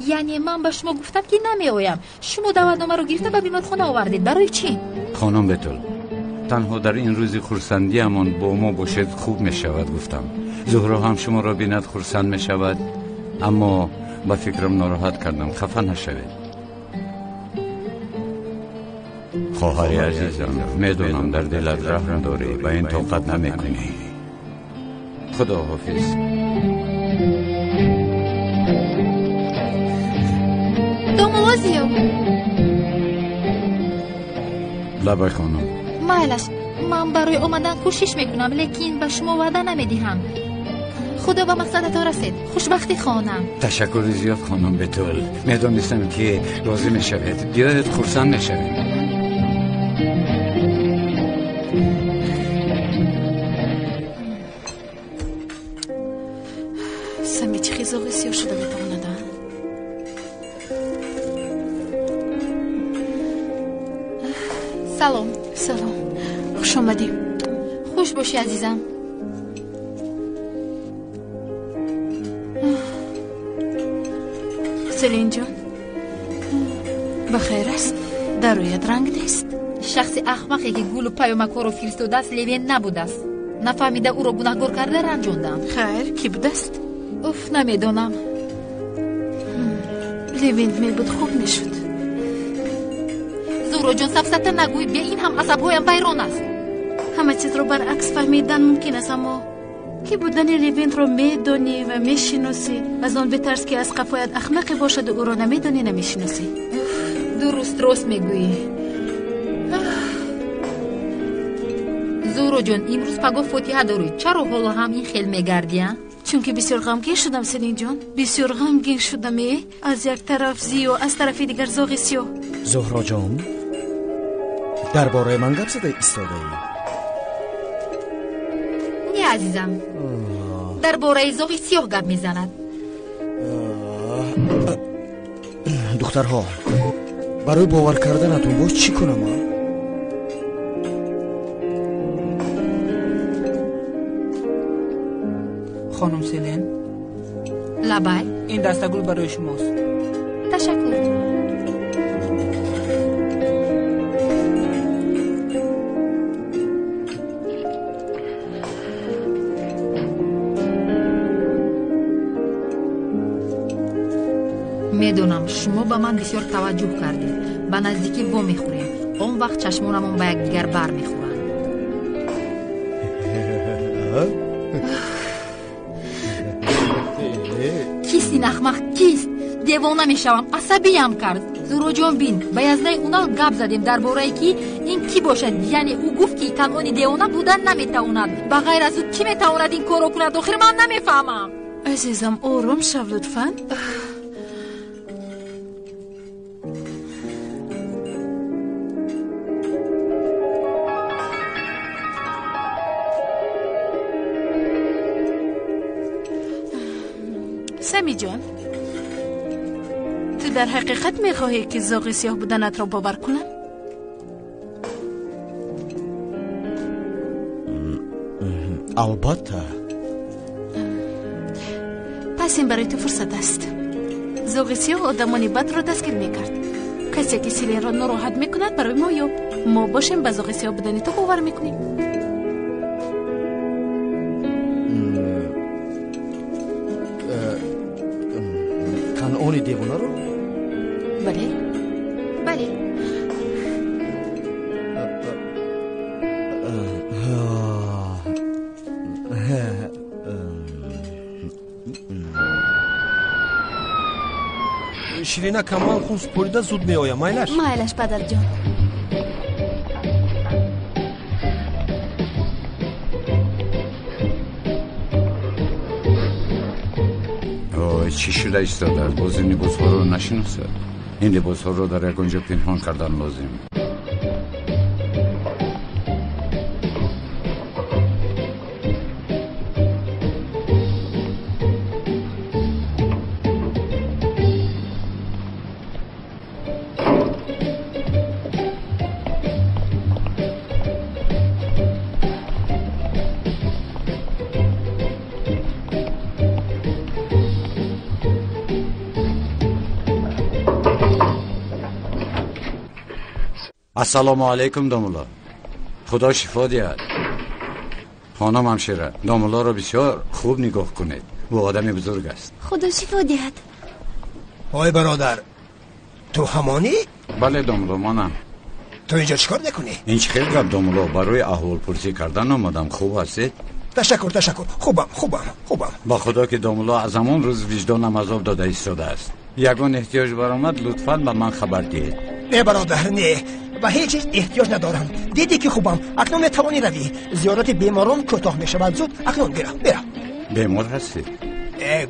یعنی من به شما گفتم که نمی آیم، شما دعوتنامه رو گرفته به بیمارخانه آوردید. برای چی؟ خانم بتول، تنها در این روز خرسندی امان با ما باشد خوب می شود. گفتم زهرا هم شما را بیند خرسند می شود، اما با فکرم ناراحت کردم. خفه نشوید. خواهری عزیزم، میدونم در دلت رحم داری، به این طاقت نمی کنی. خدا حافظ. دوموازیو لبای خانم. مایلش من برای اومدن کوشش میکنم، لیکن به شما وعده نمیدهم. خدا به مقصد تو رسید. خوشبختی خانم. تشکر زیاد خانم بتول. میدونستم که راضی میشوید. بیایید خرسند میشوید. سمی چی خیزاقی سیاه شده میتواند. سلام. خوش آمدی. خوش باشی عزیزم. سلین جان بخیر است؟ در رویت رنگ نیست؟ شخص احمقی که گول و پیامک رو فرستاده است لیوین نبوده است. نفهمیده او را گناهکار کرده رنجاندم. خیر کی بوده است؟ اف نمیدونم. لیوین می بود خوب میشد. زهرا جان سفسطه نگوی، بیا این هم عصبهایم ویران است. همه چیز رو برعکس فهمیدن ممکن است، اما کی بودن لیوین رو میدونی و میشناسی. از آن بترس که از قفایت احمقی باشد و او را نمیدونی نمیشناسی. درست میگویی. زهرا جان امروز پگاه فاتحه دارید، چرا حالا هم این خیل میگردی؟ چون که بسیار غمگین شدم سلین جان. بسیار غمگین شدم. از یک طرف زی و از طرف دیگر زاغی سیاه. زهرا جان درباره من گپ زده ایستاده ای؟ نه عزیزم، درباره زاغی سیاه گپ میزند. دخترها برای باور کردنتون باز چی کنم؟ خانم سلن لبای این دستگل برای شماست. تشکر. میدونم شما به من بسیار توجه کردید. به نزدیکی وا میخوریم. اون وقت چشمانمون به یکدیگر بر میخورن. کیست این احمق؟ کیست؟ دیوانه میشوم. عصبیم کرد. زورو جان بین به یزنه اونا گپ زدیم درباره ای که این کی باشد. یعنی او گفت که تنها دیوانه بودن نمیتواند. بغیر از او کی میتواند این کارو کند؟ آخر من نمیفهمم. عزیزم آروم شو لطفاً. سمی جان، تو در حقیقت میخواهی که زاغ سیاه بودنت را باور کنم؟ البته. پس این برای تو فرصت است. زاغ سیاه آدمان بد را دستگیر میکرد. کسی که سیلین را ناراحت میکند برای ما یاب. ما باشیم به زاغ سیاه بودن تو باور میکنیم. اونی دیوانه رو؟ بله بله. شیرینا کمال خون سپوریده زود می آیم. مایلش پدر جان. چی شده ایستاده است؟ باز این لباس ها رو نشناسد. این لباس ها رو در یکانجا پنهان کردن لازم. السلام علیکم دامولا. خدا شفا دهد. خانم همشیره، دامولا را بسیار خوب نگاه کنید. او آدم بزرگ است. خدا شفا دهد. آی برادر، تو همانی؟ بله دامولا، منم. تو اینجا چیکار میکنی؟ این چه خیلی گپ دامولا؟ برای احوال پرسی کردن آمدم. خوب هستید؟ تشکر. خوبم. با خدا که دامولا از همون روز وجدانم عذاب داده ایستاده است. یگان احتیاج برآمد لطفاً به من خبر دهید. نه برادر، نه. و هیچ چیز احتیاج ندارم. دیدی که خوبم. اکنون میتوانی روی. زیارت بیماران کوتاه میشود. زود اکنون بیا. بیمار هستی؟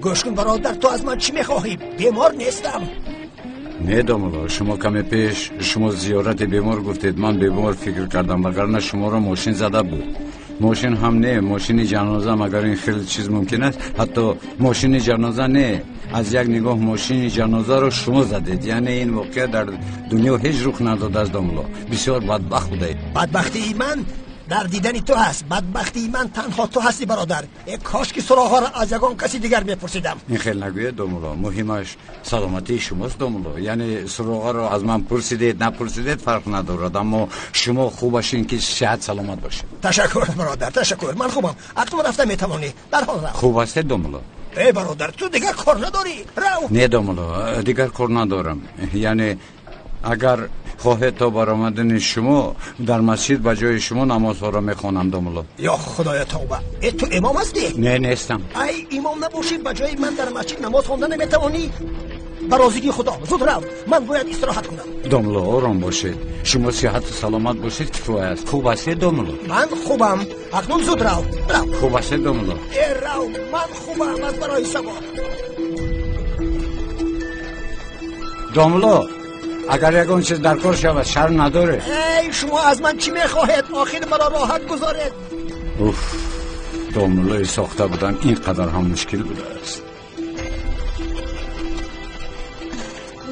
گوش کن برادر، تو از من چی میخواهی؟ بیمار نیستم. نه دامولا، شما کمی پیش شما زیارت بیمار گفتید. من بیمار فکر کردم، وگرنه شما را ماشین زده بود. ماشین هم نه، ماشین جنازه. مگر این خیلی چیز ممکن است؟ حتی ماشین جنازه نه، از یک نگاه ماشین جنازه رو شما زدید. یعنی این واقعه در دنیا هیچ رخ نداده است دامولا. بسیار بدبخت بودید. بدبختی من در دیدن تو هست. بدبختی من تنها تو هستی برادر. کاش که سراغ را از یگان کسی دیگر میپرسیدم. این خیلی نگوید دامولا. مهمش سلامتی شماست دامولا. یعنی سراغ را از من پرسیدید نپرسیدید فرق ندارد، اما شما خوب باشین که صحت سلامت باشید. تشکر برادر، تشکر. من خوبم. اکنون رفته میتوانی. در حال رو. خوب هستید دامولا؟ ای برادر، تو دیگر کار نداری؟ رو. نه دامولا، دیگر کار ندارم. یعنی اگر خواهد تا برآمدن شما در مسجد به جای شما نماز ها را میخوانم دامولا. یا خدای توبه، تو امام هستی؟ نه نیستم. ای امام نباشی به جای من در مسجد نماز خواندن نمیتوانی؟ برازیگی خدا زود رو. من باید استراحت کنم. دامولا آرام باشید. شما صحت و سلامت باشید کفایه است. خوب هستید دامولا؟ من خوبم. اکنون زود رو. خوب هستید دامولا؟ رو. من خوبم از برای سبا. دامولا، اگر یکان چیز در کار شود شر نداره. ای شما از من چی میخواهید؟ آخر مرا راحت گذارید. اوف، دامولای ساخته بودن اینقدر هم مشکل بوده است.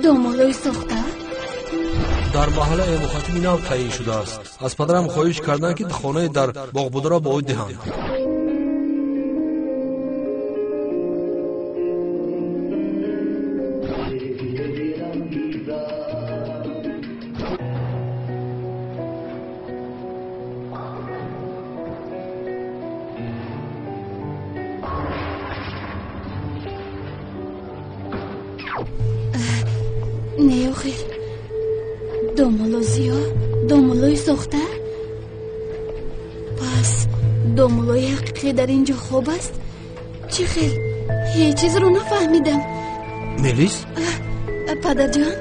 دامولای ساخته؟ در محله ابو خاتم اینو تعیین شده است. از پدرم خواهش کردن که خانه در باغ بوده را به او دهند. زاخر دومولو زیا دومولوی ساخته؟ پس دومولوی حقیقی در اینجا خوب است؟ چه خیل هیچ چیز رو نفهمیدم. ملیس؟ پدر جان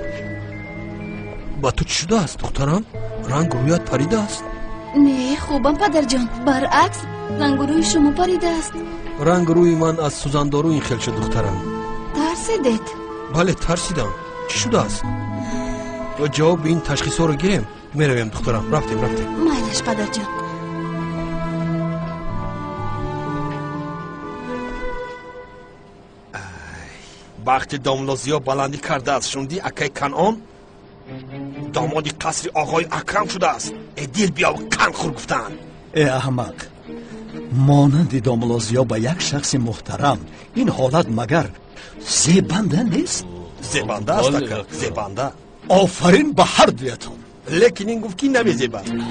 با تو چی شده است دخترم؟ رنگ رویت پریده است؟ نه خوبم پدر جان، برعکس رنگ روی شما پریده است. رنگ روی من از سوزندارو این خیل شد دخترم. ترسیدید؟ بله ترسیدم. چی شده است؟ جواب به این تشخیص ها رو گیریم. میرویم دخترم. رفتیم مایلش پدر جان. وقتی داملازیا بلندی کرده است شوندی اکای کنعان دامادی قصر آقای اکرم شده است. ای دل بیا و کن خور گفتن. ای احمق، مانند داملازیا با یک شخص محترم این حالت مگر زیبنده نیست؟ زیبنده است اکا، زیبنده. آفرین به هر دویتان. لیکن این گفت که نمی زیبند.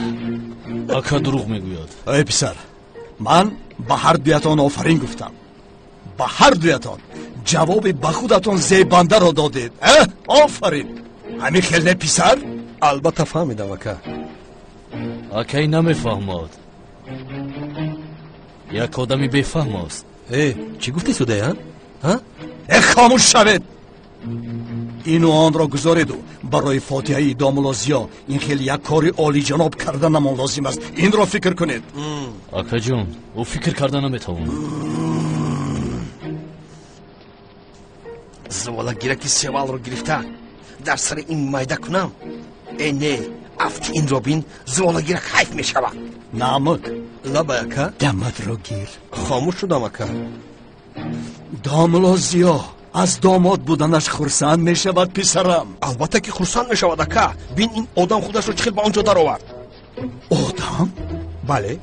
اکا دروغ میگوید. ای پسر، من به هر دویتان آفرین گفتم. به هر دویتان جواب به خودتان زیبنده را دادید. آفرین. همین خیلی نه پسر؟ البته فهمیدم اکا. اکای نمیفهمد. یک آدمی بفهم است. چی گفتی سودیان؟ خاموش شوید. اینو آن را گذارید و برای فاتحه داملازیا این خیلی یک کاری عالی جناب کردن نمان لازم است. این را فکر کنید. اکا جان او فکر کردن نمیتواند. زوالا گیرکی سوال رو گرفتن در سر این مایده کنم. نه افتی این رو بین زوالا گیرک حیف می شود. نمک لبا اکا دمت رو گیر. خاموش شدم اکا. داملازیا از داماد بودنش خرسند می شود پسرم. البته که خرسند می شود اکا. بین این آدم خودش رو چخیل با اونجا در آورد. آدم؟ بله.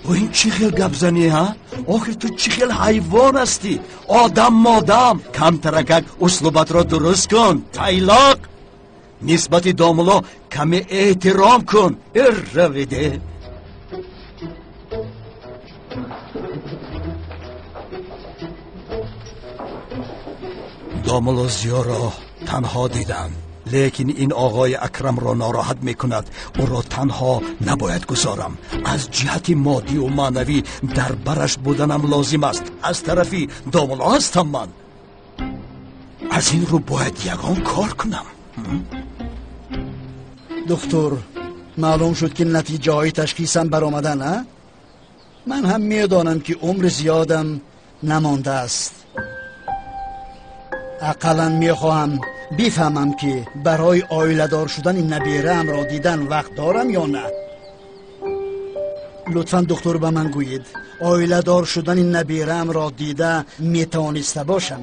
و این چی خیل گبزنی ها؟ آخر تو چی خیل حیوان هستی؟ آدم مادم کم ترکک اسلوبت را درست کن. تایلاق نسبت داملا کم احترام کن. رویده داملازیا را تنها دیدم، لیکن این آقای اکرم را ناراحت میکند. او را تنها نباید گذارم. از جهت مادی و معنوی در برش بودنم لازم است. از طرفی داملا هستم من. از این رو باید یگان کار کنم. دکتر، معلوم شد که نتیجه های تشخیصم برآمدن ها؟ من هم میدانم که عمر زیادم نمانده است. اقلا میخواهم بفهمم که برای آیله دار شدن این نبیرم را دیدن وقت دارم یا نه. لطفا دکتر به من گویید آیله دار شدن این نبیرم را دیده میتوانسته باشم؟